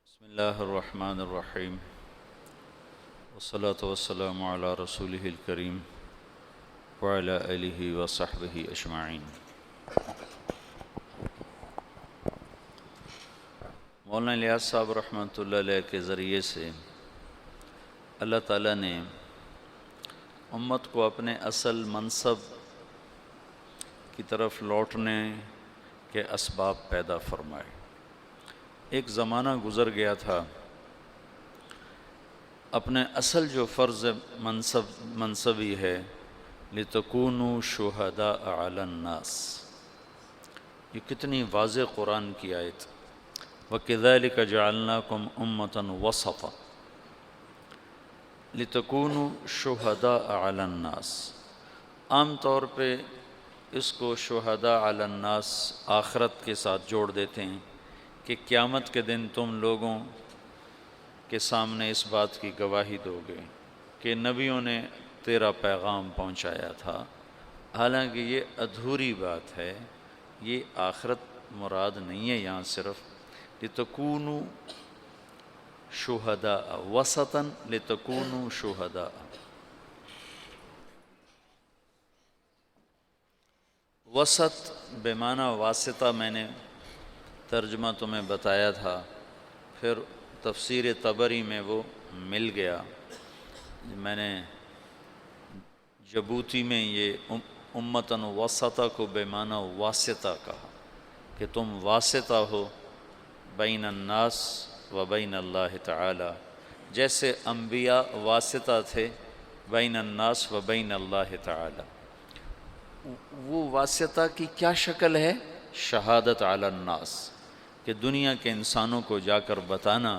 بسم اللہ الرحمن الرحیم والصلاة والسلام علی رسولہ الکریم وعلی آلہ وصحبہ اجمعین۔ مولانا الیاس صاحب رحمۃ اللہ علیہ کے ذریعے سے اللہ تعالیٰ نے امت کو اپنے اصل منصب کی طرف لوٹنے کے اسباب پیدا فرمائے۔ ایک زمانہ گزر گیا تھا، اپنے اصل جو فرض منصبی ہے لِتَكُونُوا شُهَدَاءَ عَلَى النَّاسِ، یہ کتنی واضح قرآن کی آیت۔ وَكَذَلِكَ جَعَلْنَاكُمْ أُمَّةً وَسَطًا لِتَكُونُوا شُهَدَاءَ عَلَى النَّاسِ۔ عام طور پہ اس کو شہداء علی الناس آخرت کے ساتھ جوڑ دیتے ہیں کہ قیامت کے دن تم لوگوں کے سامنے اس بات کی گواہی دو گے کہ نبیوں نے تیرا پیغام پہنچایا تھا۔ حالانکہ یہ ادھوری بات ہے، یہ آخرت مراد نہیں ہے، یہاں صرف لِتَكُونُوا شُهَدَاءَ وَسَطًا لِتَكُونُوا شُهَدَاءَ۔ وسط بمعنی واسطہ میں نے ترجمہ تمہیں بتایا تھا، پھر تفسیر طبری میں وہ مل گیا۔ میں نے جبوتی میں یہ امتاً وسطہ کو بمعنی واسطہ کہا کہ تم واسطہ ہو بین الناس و بین اللہ تعالی، جیسے انبیاء واسطہ تھے بین الناس و بین اللہ تعالی۔ وہ واسطہ کی کیا شکل ہے؟ شہادت علی الناس، کہ دنیا کے انسانوں کو جا کر بتانا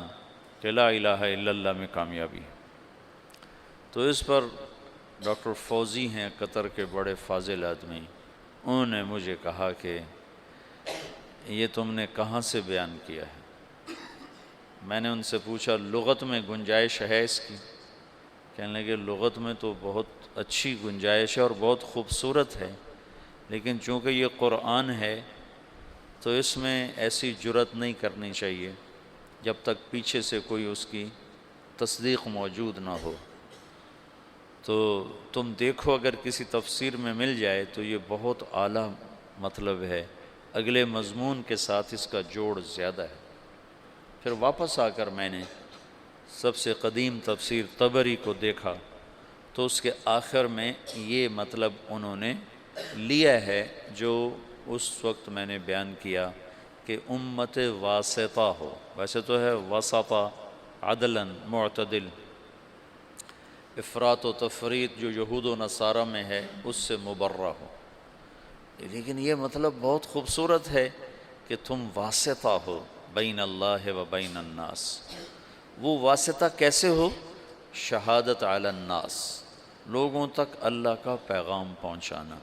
کہ لا الہ الا اللہ میں کامیابی ہے۔ تو اس پر ڈاکٹر فوزی ہیں قطر کے بڑے فاضل آدمی، انہوں نے مجھے کہا کہ یہ تم نے کہاں سے بیان کیا ہے؟ میں نے ان سے پوچھا لغت میں گنجائش ہے اس کی؟ کہنے لگے لغت میں تو بہت اچھی گنجائش ہے اور بہت خوبصورت ہے، لیکن چونکہ یہ قرآن ہے تو اس میں ایسی جرات نہیں کرنی چاہیے جب تک پیچھے سے کوئی اس کی تصدیق موجود نہ ہو۔ تو تم دیکھو اگر کسی تفسیر میں مل جائے تو یہ بہت اعلیٰ مطلب ہے، اگلے مضمون کے ساتھ اس کا جوڑ زیادہ ہے۔ پھر واپس آ کر میں نے سب سے قدیم تفسیر طبری کو دیکھا تو اس کے آخر میں یہ مطلب انہوں نے لیا ہے جو اس وقت میں نے بیان کیا کہ امت واسطہ ہو، ویسے تو ہے وسطہ عدلاً معتدل، افراط و تفریط جو یہود و نصارہ میں ہے اس سے مبرہ ہو، لیکن یہ مطلب بہت خوبصورت ہے کہ تم واسطہ ہو بین اللہ و بین الناس۔ وہ واسطہ کیسے ہو؟ شہادت علی الناس، لوگوں تک اللہ کا پیغام پہنچانا،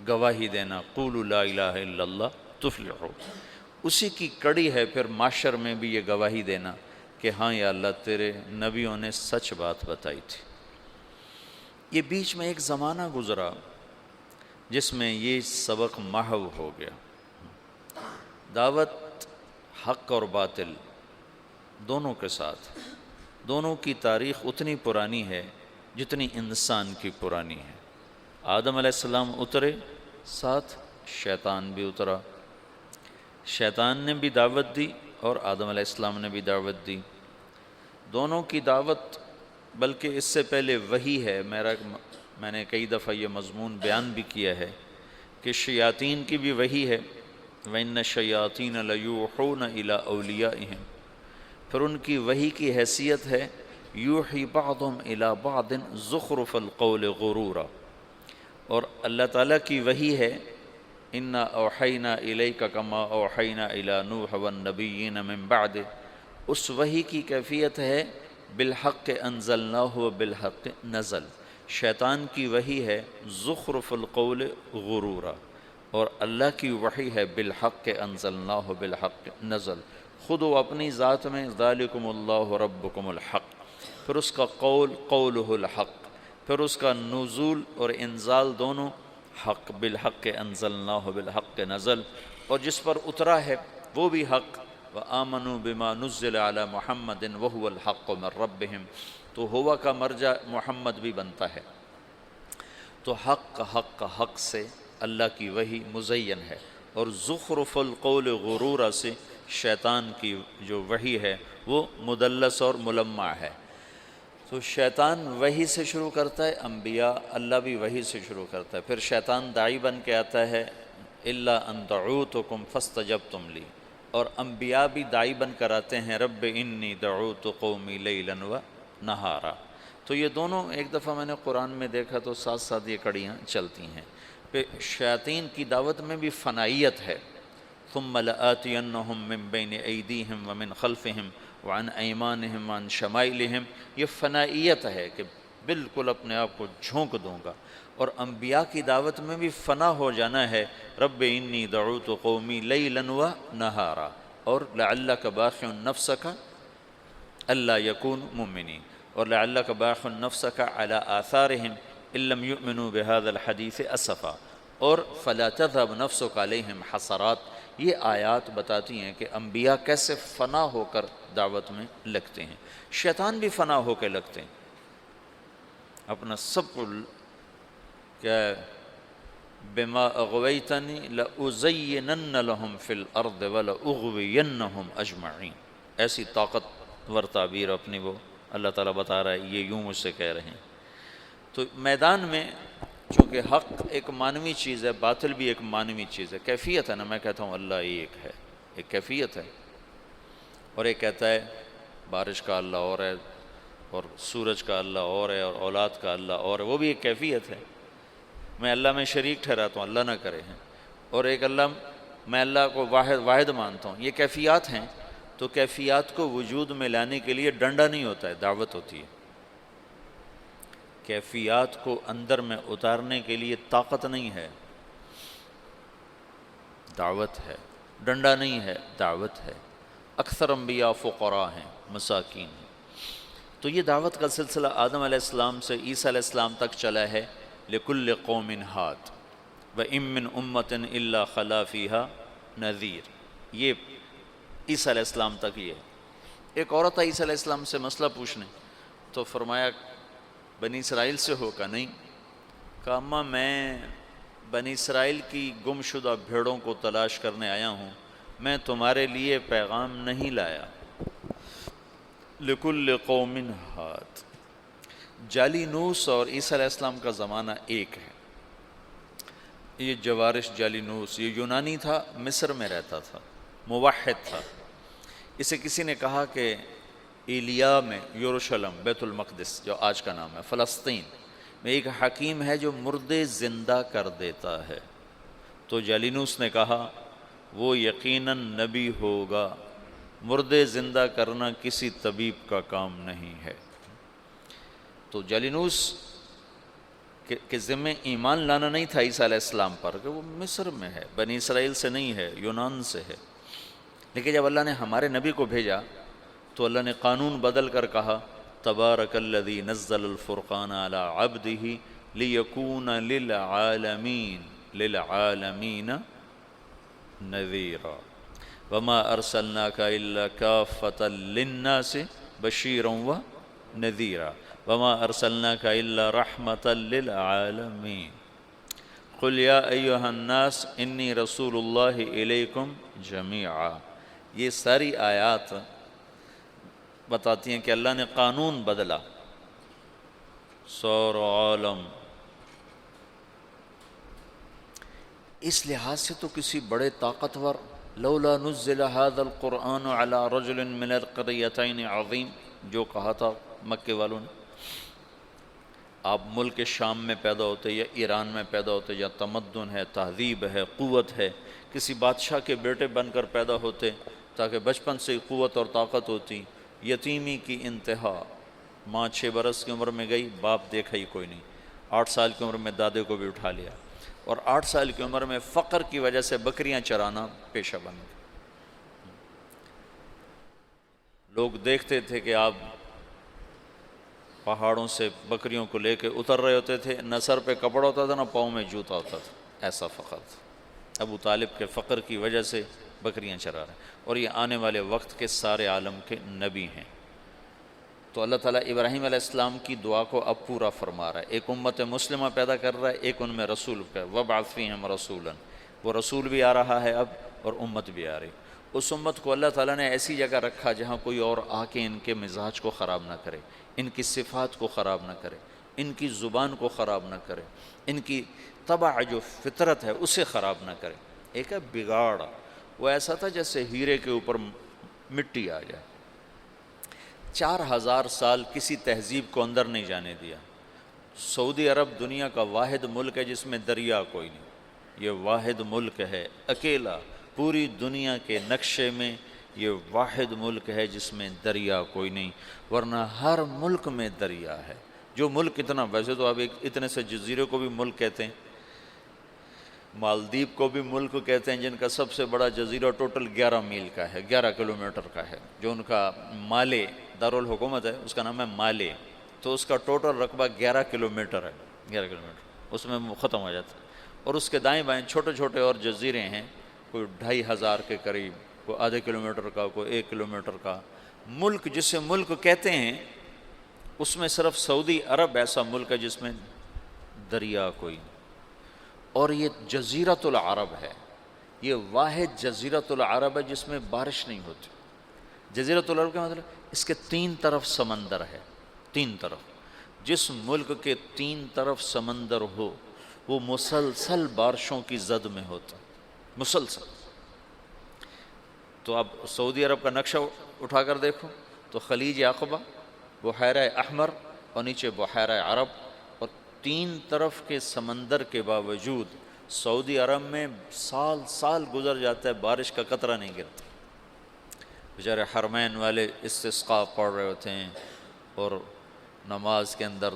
گواہی دینا، قولوا لا الہ الا اللہ تفلحوا۔ اسی کی کڑی ہے پھر معاشر میں بھی یہ گواہی دینا کہ ہاں یا اللہ تیرے نبیوں نے سچ بات بتائی تھی۔ یہ بیچ میں ایک زمانہ گزرا جس میں یہ سبق محو ہو گیا۔ دعوت حق اور باطل دونوں کے ساتھ، دونوں کی تاریخ اتنی پرانی ہے جتنی انسان کی پرانی ہے۔ آدم علیہ السلام اترے، ساتھ شیطان بھی اترا، شیطان نے بھی دعوت دی اور آدم علیہ السلام نے بھی دعوت دی۔ دونوں کی دعوت، بلکہ اس سے پہلے وحی ہے، میں نے کئی دفعہ یہ مضمون بیان بھی کیا ہے کہ شیاطین کی بھی وحی ہے، وَإِنَّ الشَّيَاطِينَ لَيُوحُونَ إِلَىٰ أَوْلِيَائِهِمْ، پھر ان کی وحی کی حیثیت ہے یوحی بعضهم الی بعض زخرف القول غرورا، اور اللہ تعالیٰ کی وحی ہے انا اوحینا الیک کما اوحینا الی نوح والنبیین من بعد، اس وحی کی کیفیت ہے بالحق انزلناہ و بالحق نزل۔ شیطان کی وحی ہے زخرف القول غرورا، اور اللہ کی وحی ہے بالحق انزلناہ بالحق نزل۔ خود وہ اپنی ذات میں ذالکم اللہ ربکم الحق، پھر اس کا قول قولہ الحق، پھر اس کا نزول اور انزال دونوں حق، بالحق انزلناہ بالحق نزل، اور جس پر اترا ہے وہ بھی حق وآمنوا بما نزل علی محمد وهو الحق من ربهم، تو ہوا کا مرجع محمد بھی بنتا ہے۔ تو حق سے اللہ کی وحی مزین ہے، اور زخرف القول غرورا سے شیطان کی جو وحی ہے وہ مدلس اور ملمع ہے۔ تو شیطان وحی سے شروع کرتا ہے، انبیاء اللہ بھی وحی سے شروع کرتا ہے۔ پھر شیطان داعی بن کے آتا ہے، الا ان دعوتکم فاستجبتم لی، اور انبیاء بھی داعی بن کر آتے ہیں، رب انی دعوت قومی لیلا و نہارا۔ تو یہ دونوں ایک دفعہ میں نے قرآن میں دیکھا تو ساتھ ساتھ یہ کڑیاں چلتی ہیں۔ پھر شیاطین کی دعوت میں بھی فنائیت ہے، ثم لآتینہم من بین ایدیہم ومن خلفہم وعن ایمانہم وعن شمائلہم، یہ فنائیت ہے کہ بالکل اپنے آپ کو جھونک دوں گا۔ اور انبیاء کی دعوت میں بھی فنا ہو جانا ہے، رب انی دعوت قومی لیلا و نہارا، اور لعلک باخع نفسک الا یکونوا مؤمنین، اور لعلک باخع نفسک علی آثارہم ان لم یؤمنوا بہذا الحدیث اسفا، اور فلا تذهب نفسک علیہم حسرات۔ یہ آیات بتاتی ہیں کہ انبیاء کیسے فنا ہو کر دعوت میں لگتے ہیں، شیطان بھی فنا ہو کے لگتے ہیں، اپنا سب کو کیا بما اغویتنی لأزینن لہم فی الارض ولأغوینہم اجمعین، ایسی طاقتور تعبیر اپنی وہ اللہ تعالیٰ بتا رہا ہے، یہ یوں مجھ سے کہہ رہے ہیں۔ تو میدان میں چونکہ حق ایک معنوی چیز ہے، باطل بھی ایک معنوی چیز ہے، کیفیت ہے نا، میں کہتا ہوں اللہ ایک ہے، ایک کیفیت ہے، اور ایک کہتا ہے بارش کا اللہ اور ہے، اور سورج کا اللہ اور ہے، اور اولاد کا اللہ اور ہے، وہ بھی ایک کیفیت ہے۔ میں اللہ میں شریک ٹھہراتا ہوں، اللہ نہ کرے ہیں، اور ایک اللہ، میں اللہ کو واحد مانتا ہوں، یہ کیفیات ہیں۔ تو کیفیات کو وجود میں لانے کے لیے ڈنڈا نہیں ہوتا ہے، دعوت ہوتی ہے۔ کیفیات کو اندر میں اتارنے کے لیے طاقت نہیں ہے، دعوت ہے، ڈنڈا نہیں ہے، دعوت ہے۔ اکثر انبیاء فقراء ہیں، مساکین ہیں۔ تو یہ دعوت کا سلسلہ آدم علیہ السلام سے عیسیٰ علیہ السلام تک چلا ہے، لِكُلِّ قَوْمٍ ہَادٍ وَإِن مِّنْ أُمَّةٍ إِلَّا خَلَا فِيهَا نَذِيرٌ، یہ عیسیٰ علیہ السلام تک یہ ہے۔ ایک عورت آئی عیسیٰ علیہ السلام سے مسئلہ پوچھنے، تو فرمایا بنی اسرائیل سے ہو کا؟ نہیں۔ کہا اماں میں بنی اسرائیل کی گم شدہ بھیڑوں کو تلاش کرنے آیا ہوں، میں تمہارے لیے پیغام نہیں لایا۔ لِكُلِّ قَوْمٍ ہَادٍ۔ جالینوس اور عیسیٰ علیہ السلام کا زمانہ ایک ہے۔ یہ جوارش جالینوس یہ یونانی تھا، مصر میں رہتا تھا، موحد تھا۔ اسے کسی نے کہا کہ ایلیا میں، یروشلم بیت المقدس جو آج کا نام ہے، فلسطین میں ایک حکیم ہے جو مردے زندہ کر دیتا ہے۔ تو جالینوس نے کہا وہ یقیناً نبی ہوگا، مردے زندہ کرنا کسی طبیب کا کام نہیں ہے۔ تو جالینوس کے ذمہ ایمان لانا نہیں تھا عیسیٰ علیہ السلام پر، کہ وہ مصر میں ہے، بنی اسرائیل سے نہیں ہے، یونان سے ہے۔ لیکن جب اللہ نے ہمارے نبی کو بھیجا تو اللہ نے قانون بدل کر کہا تبارک الذی نزل الفرقان علی عبدہ لیکون للعالمین نذیرا وما ارسلناک الا کافۃ للناس بشیرا ونذیرا وما ارسلناک الا رحمۃ للعالمین قل یا ایہا الناس انی رسول اللہ الیکم جمیعا۔ یہ ساری آیات بتاتی ہیں کہ اللہ نے قانون بدلا، سور عالم۔ اس لحاظ سے تو کسی بڑے طاقتور، لولا نزل هذا القرآن على رجل من القريتين عظیم، جو کہا تھا مکے والوں نے، آپ ملک شام میں پیدا ہوتے یا ایران میں پیدا ہوتے، یا تمدن ہے، تہذیب ہے، قوت ہے، کسی بادشاہ کے بیٹے بن کر پیدا ہوتے تاکہ بچپن سے قوت اور طاقت ہوتی۔ یتیمی کی انتہا، ماں 6 برس کی عمر میں گئی، باپ دیکھا ہی کوئی نہیں، 8 سال کی عمر میں دادے کو بھی اٹھا لیا، اور 8 سال کی عمر میں فقر کی وجہ سے بکریاں چرانا پیشہ بن گئے۔ لوگ دیکھتے تھے کہ آپ پہاڑوں سے بکریوں کو لے کے اتر رہے ہوتے تھے، نہ سر پہ کپڑا ہوتا تھا نہ پاؤں میں جوتا ہوتا تھا، ایسا فقر تھا۔ ابو طالب کے فقر کی وجہ سے بکریاں چرا رہے ہیں، اور یہ آنے والے وقت کے سارے عالم کے نبی ہیں۔ تو اللہ تعالیٰ ابراہیم علیہ السلام کی دعا کو اب پورا فرما رہا ہے، ایک امت مسلمہ پیدا کر رہا ہے، ایک ان میں رسول کا وَابْعَثْ فِيهِمْ رَسُولًا، وہ رسول بھی آ رہا ہے اب اور امت بھی آ رہی۔ اس امت کو اللہ تعالیٰ نے ایسی جگہ رکھا جہاں کوئی اور آ کے ان کے مزاج کو خراب نہ کرے، ان کی صفات کو خراب نہ کرے، ان کی زبان کو خراب نہ کرے، ان کی طبع جو فطرت ہے اسے خراب نہ کرے۔ ایک ہے بگاڑ، وہ ایسا تھا جیسے ہیرے کے اوپر مٹی آ جائے۔ 4000 سال کسی تہذیب کو اندر نہیں جانے دیا۔ سعودی عرب دنیا کا واحد ملک ہے جس میں دریا کوئی نہیں، یہ واحد ملک ہے اکیلا، پوری دنیا کے نقشے میں یہ واحد ملک ہے جس میں دریا کوئی نہیں، ورنہ ہر ملک میں دریا ہے۔ جو ملک اتنا، ویسے تو اب ایک اتنے سے جزیرے کو بھی ملک کہتے ہیں، مالدیپ کو بھی ملک کہتے ہیں، جن کا سب سے بڑا جزیرہ ٹوٹل 11 میل کا ہے، 11 کلومیٹر کا ہے، جو ان کا مالے دارالحکومت ہے اس کا نام ہے مالے، تو اس کا ٹوٹل رقبہ 11 کلومیٹر ہے، 11 کلومیٹر اس میں ختم ہو جاتا ہے۔ اور اس کے دائیں بائیں چھوٹے چھوٹے اور جزیرے ہیں، کوئی 2500 کے قریب، کوئی آدھے کلومیٹر کا، کوئی 1 کلومیٹر کا۔ ملک جسے ملک کہتے ہیں اس میں صرف سعودی عرب ایسا ملک ہے جس میں دریا کوئی نہیں، اور یہ جزیرۃ العرب ہے، یہ واحد جزیرۃ العرب ہے جس میں بارش نہیں ہوتی۔ جزیرۃ العرب کا مطلب اس کے 3 طرف سمندر ہے، 3 طرف۔ جس ملک کے 3 طرف سمندر ہو وہ مسلسل بارشوں کی زد میں ہوتا، مسلسل۔ تو اب سعودی عرب کا نقشہ اٹھا کر دیکھو تو خلیج عقبہ، بحیرہ احمر اور نیچے بحیرہ عرب، اور 3 طرف کے سمندر کے باوجود سعودی عرب میں سال سال گزر جاتا ہے، بارش کا قطرہ نہیں گرتا۔ بیچارے حرمین والے استسقاء پڑھ رہے ہوتے ہیں اور نماز کے اندر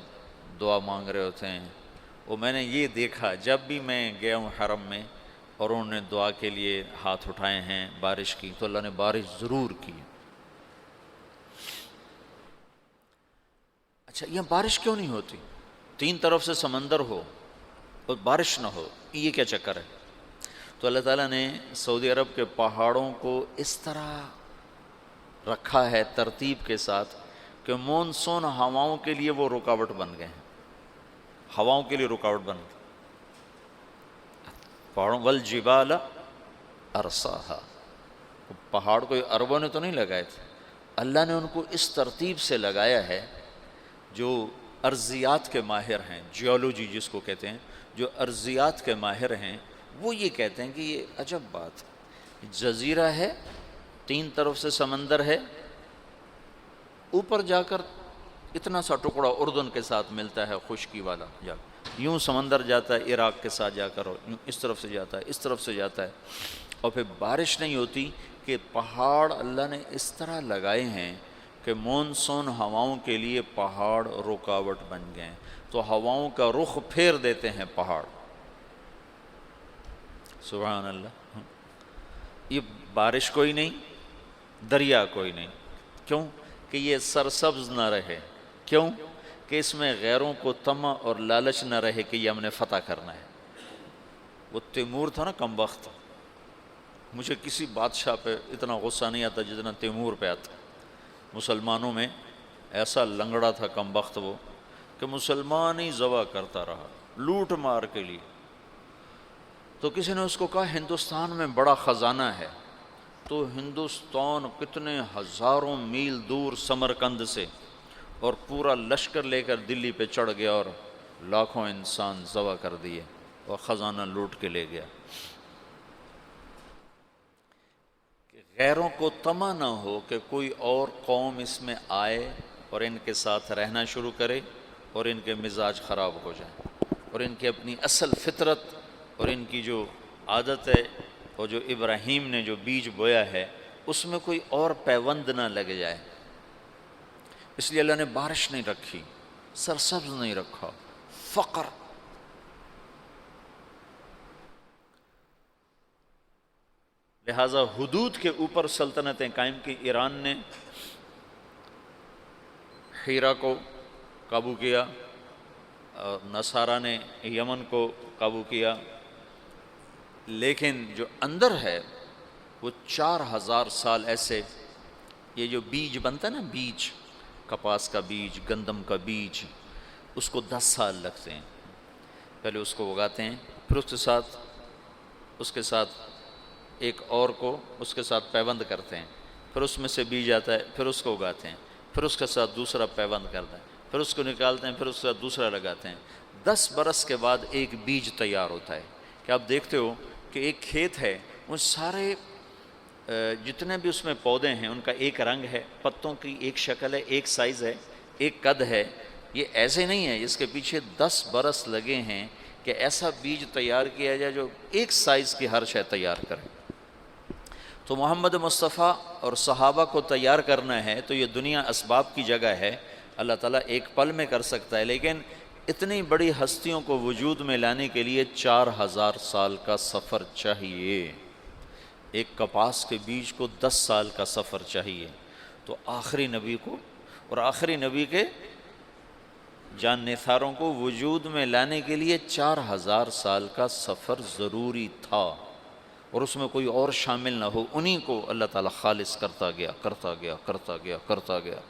دعا مانگ رہے ہوتے ہیں۔ وہ میں نے یہ دیکھا جب بھی میں گیا ہوں حرم میں اور انہوں نے دعا کے لیے ہاتھ اٹھائے ہیں بارش کی، تو اللہ نے بارش ضرور کی۔ اچھا یہاں بارش کیوں نہیں ہوتی؟ 3 طرف سے سمندر ہو اور بارش نہ ہو، یہ کیا چکر ہے؟ تو اللہ تعالیٰ نے سعودی عرب کے پہاڑوں کو اس طرح رکھا ہے ترتیب کے ساتھ کہ مونسون ہواؤں کے لیے وہ رکاوٹ بن گئے ہیں، ہواؤں کے لیے رکاوٹ بن گئے۔ پہاڑوں والجبال ارساہا، پہاڑ کوئی عربوں نے تو نہیں لگائے تھے، اللہ نے ان کو اس ترتیب سے لگایا ہے۔ جو ارضیات کے ماہر ہیں، جیولوجی جس کو کہتے ہیں، جو ارضیات کے ماہر ہیں وہ یہ کہتے ہیں کہ یہ عجب بات ہے، جزیرہ ہے، 3 طرف سے سمندر ہے، اوپر جا کر اتنا سا ٹکڑا اردن کے ساتھ ملتا ہے خشکی والا، جا یوں سمندر جاتا ہے عراق کے ساتھ جا کر، اور یوں اس طرف سے جاتا ہے، اس طرف سے جاتا ہے، اور پھر بارش نہیں ہوتی کہ پہاڑ اللہ نے اس طرح لگائے ہیں کہ مونسون ہواؤں کے لیے پہاڑ رکاوٹ بن گئے، تو ہواؤں کا رخ پھیر دیتے ہیں پہاڑ۔ سبحان اللہ۔ یہ بارش کوئی نہیں، دریا کوئی نہیں، کیوں کہ یہ سرسبز نہ رہے، کیوں کہ اس میں غیروں کو طمع اور لالچ نہ رہے کہ یہ ہم نے فتح کرنا ہے۔ وہ تیمور تھا نا کم وقت، مجھے کسی بادشاہ پہ اتنا غصہ نہیں آتا جتنا تیمور پہ آتا۔ مسلمانوں میں ایسا لنگڑا تھا کم وقت وہ کہ مسلمان ہی ذبح کرتا رہا لوٹ مار کے لیے۔ تو کسی نے اس کو کہا ہندوستان میں بڑا خزانہ ہے، تو ہندوستان کتنے ہزاروں میل دور سمرقند سے اور پورا لشکر لے کر دلی پہ چڑھ گیا اور لاکھوں انسان ذبح کر دیے اور خزانہ لوٹ کے لے گیا۔ کہ غیروں کو طمع نہ ہو کہ کوئی اور قوم اس میں آئے اور ان کے ساتھ رہنا شروع کرے اور ان کے مزاج خراب ہو جائیں، اور ان کی اپنی اصل فطرت اور ان کی جو عادت ہے اور جو ابراہیم نے جو بیج بویا ہے اس میں کوئی اور پیوند نہ لگ جائے، اس لیے اللہ نے بارش نہیں رکھی، سرسبز نہیں رکھا، فقر۔ لہٰذا حدود کے اوپر سلطنتیں قائم کی۔ ایران نے حیرہ کو قابو کیا، اور نصارہ نے یمن کو قابو کیا، لیکن جو اندر ہے وہ 4000 سال ایسے، یہ جو بیج بنتا ہے نا، بیج کپاس کا بیج، گندم کا بیج، اس کو 10 سال لگتے ہیں۔ پہلے اس کو اگاتے ہیں، پھر اس کے ساتھ ایک اور کو اس کے ساتھ پیوند کرتے ہیں، پھر اس میں سے بیج آتا ہے، پھر اس کو اگاتے ہیں، پھر اس کے ساتھ دوسرا پیوند کرتے ہیں، پھر اس کو نکالتے ہیں، پھر اس کے ساتھ دوسرا لگاتے ہیں۔ 10 برس کے بعد ایک بیج تیار ہوتا ہے کہ آپ دیکھتے ہو کہ ایک کھیت ہے، وہ سارے جتنے بھی اس میں پودے ہیں ان کا ایک رنگ ہے، پتوں کی ایک شکل ہے، ایک سائز ہے، ایک قد ہے۔ یہ ایسے نہیں ہے، اس کے پیچھے 10 برس لگے ہیں کہ ایسا بیج تیار کیا جائے جو ایک سائز کی ہر شے تیار کرے۔ تو محمد مصطفیٰ اور صحابہ کو تیار کرنا ہے تو یہ دنیا اسباب کی جگہ ہے، اللہ تعالیٰ ایک پل میں کر سکتا ہے، لیکن اتنی بڑی ہستیوں کو وجود میں لانے کے لیے 4000 سال کا سفر چاہیے۔ ایک کپاس کے بیج کو 10 سال کا سفر چاہیے، تو آخری نبی کو اور آخری نبی کے جان نثاروں کو وجود میں لانے کے لیے 4000 سال کا سفر ضروری تھا، اور اس میں کوئی اور شامل نہ ہو، انہی کو اللہ تعالیٰ خالص کرتا گیا کرتا گیا کرتا گیا کرتا گیا۔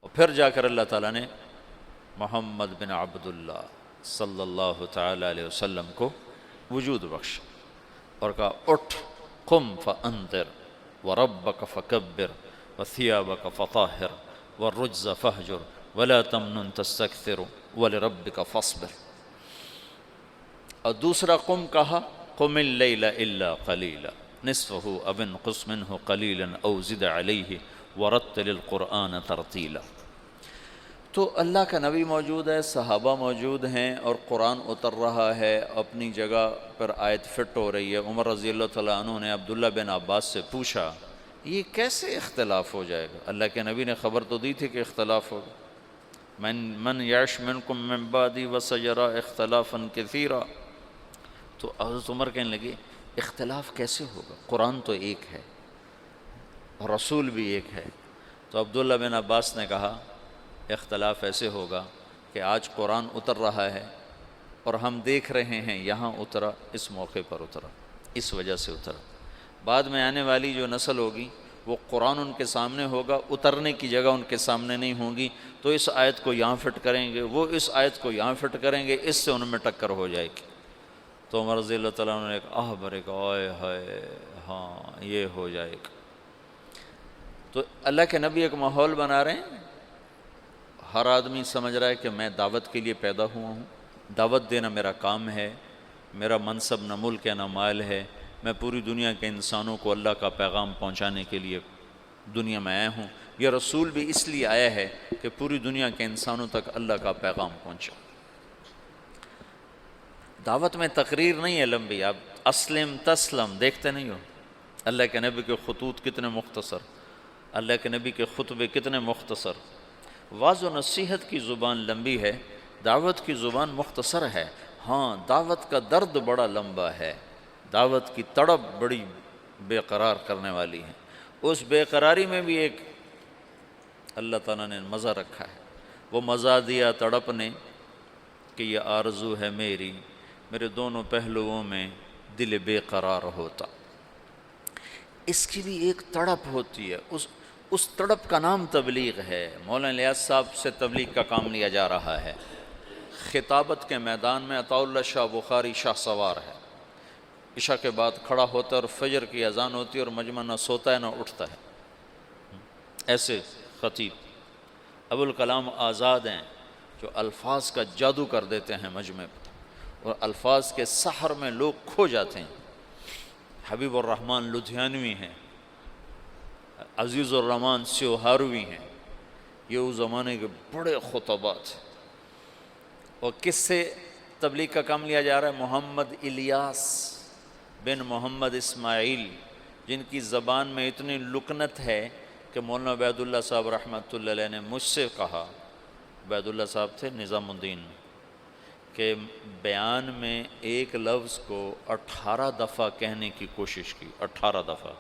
اور پھر جا کر اللہ تعالیٰ نے محمد بن عبداللہ صلی اللہ تعالیٰ علیہ وسلم کو وجود بخشا اور کہا اٹھ، قم فانذر وربک فکبر وثیابک فطہر والرجز فہجر ولا تمنن تستکثر ولربک فاصبر۔ اور دوسرا قم کہا، قم اللیل الا قلیلا نصفہ او انقص منہ قلیلا او زد علیہ ورتل القرآن ترتیلا۔ تو اللہ کا نبی موجود ہے، صحابہ موجود ہیں، اور قرآن اتر رہا ہے، اپنی جگہ پر آیت فٹ ہو رہی ہے۔ عمر رضی اللہ تعالیٰ عنہ نے عبداللہ بن عباس سے پوچھا یہ کیسے اختلاف ہو جائے گا؟ اللہ کے نبی نے خبر تو دی تھی کہ اختلاف ہوگا، من یعش منکم من بعدی وسیری اختلافا کثیرا۔ تو حضرت عمر کہنے لگے اختلاف کیسے ہوگا؟ قرآن تو ایک ہے اور رسول بھی ایک ہے۔ تو عبداللہ بن عباس نے کہا اختلاف ایسے ہوگا کہ آج قرآن اتر رہا ہے اور ہم دیکھ رہے ہیں یہاں اترا، اس موقع پر اترا، اس وجہ سے اترا۔ بعد میں آنے والی جو نسل ہوگی وہ قرآن ان کے سامنے ہوگا، اترنے کی جگہ ان کے سامنے نہیں ہوگی، تو اس آیت کو یہاں فٹ کریں گے، وہ اس آیت کو یہاں فٹ کریں گے، اس سے ان میں ٹکر ہو جائے گی۔ تو عمر رضی اللہ تعالیٰ عنہ نے ایک آہ بھرے گا، آئے ہائے ہاں یہ ہو جائے گا۔ تو اللہ کے نبی ایک ماحول بنا رہے ہیں، ہر آدمی سمجھ رہا ہے کہ میں دعوت کے لیے پیدا ہوا ہوں، دعوت دینا میرا کام ہے، میرا منصب نہ ملک ہے نہ مال ہے، میں پوری دنیا کے انسانوں کو اللہ کا پیغام پہنچانے کے لیے دنیا میں آیا ہوں۔ یہ رسول بھی اس لیے آیا ہے کہ پوری دنیا کے انسانوں تک اللہ کا پیغام پہنچا۔ دعوت میں تقریر نہیں ہے لمبی، آپ اسلم تسلم دیکھتے نہیں ہو؟ اللہ کے نبی کے خطوط کتنے مختصر، اللہ کے نبی کے خطبے کتنے مختصر۔ واضح و نصیحت کی زبان لمبی ہے، دعوت کی زبان مختصر ہے۔ ہاں دعوت کا درد بڑا لمبا ہے، دعوت کی تڑپ بڑی بے قرار کرنے والی ہے۔ اس بے قراری میں بھی ایک اللہ تعالیٰ نے مزہ رکھا ہے، وہ مزہ دیا تڑپ نے کہ یہ آرزو ہے میری، میرے دونوں پہلوؤں میں دل بے قرار ہوتا۔ اس کی بھی ایک تڑپ ہوتی ہے، اس تڑپ کا نام تبلیغ ہے۔ مولانا الیاس صاحب سے تبلیغ کا کام لیا جا رہا ہے۔ خطابت کے میدان میں عطاء اللہ شاہ بخاری شاہ سوار ہے، عشاء کے بعد کھڑا ہوتا ہے اور فجر کی اذان ہوتی ہے اور مجمع نہ سوتا ہے نہ اٹھتا ہے۔ ایسے خطیب ابوالکلام آزاد ہیں جو الفاظ کا جادو کر دیتے ہیں مجمع پر، اور الفاظ کے سحر میں لوگ کھو جاتے ہیں۔ حبیب الرحمن لدھیانوی ہیں، عزیز الرحمن سیوہاروی ہیں، یہ اس زمانے کے بڑے خطبات ہیں۔ اور کس سے تبلیغ کا کام لیا جا رہا ہے؟ محمد الیاس بن محمد اسماعیل، جن کی زبان میں اتنی لکنت ہے کہ مولانا عبید اللہ صاحب رحمۃ اللہ علیہ نے مجھ سے کہا، عبید اللہ صاحب تھے نظام الدین، کہ بیان میں ایک لفظ کو 18 دفعہ کہنے کی کوشش کی، 18 دفعہ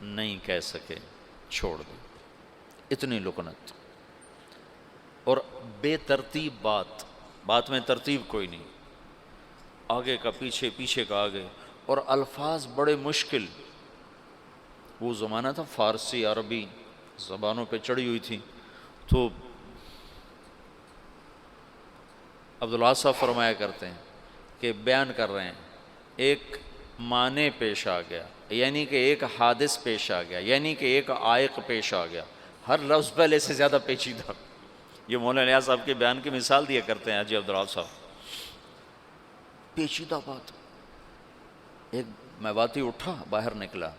نہیں کہہ سکے، چھوڑ دو، اتنی لکنت اور بے ترتیب بات میں ترتیب کوئی نہیں۔ آگے کا پیچھے، پیچھے کا آگے، اور الفاظ بڑے مشکل. وہ زمانہ تھا فارسی عربی زبانوں پہ چڑھی ہوئی تھی. تو عبداللہ صاحب فرمایا کرتے ہیں کہ بیان کر رہے ہیں، ایک معنی پیش آ گیا، یعنی کہ ایک حادث پیش آ گیا، یعنی کہ ایک عائق پیش آ گیا، ہر لفظ پہلے سے زیادہ پیچیدہ. یہ مولانا الیاس صاحب کے بیان کی مثال دیا کرتے ہیں حاجی عبداللہ صاحب. پیچیدہ بات. ایک میں باتی اٹھا، باہر نکلا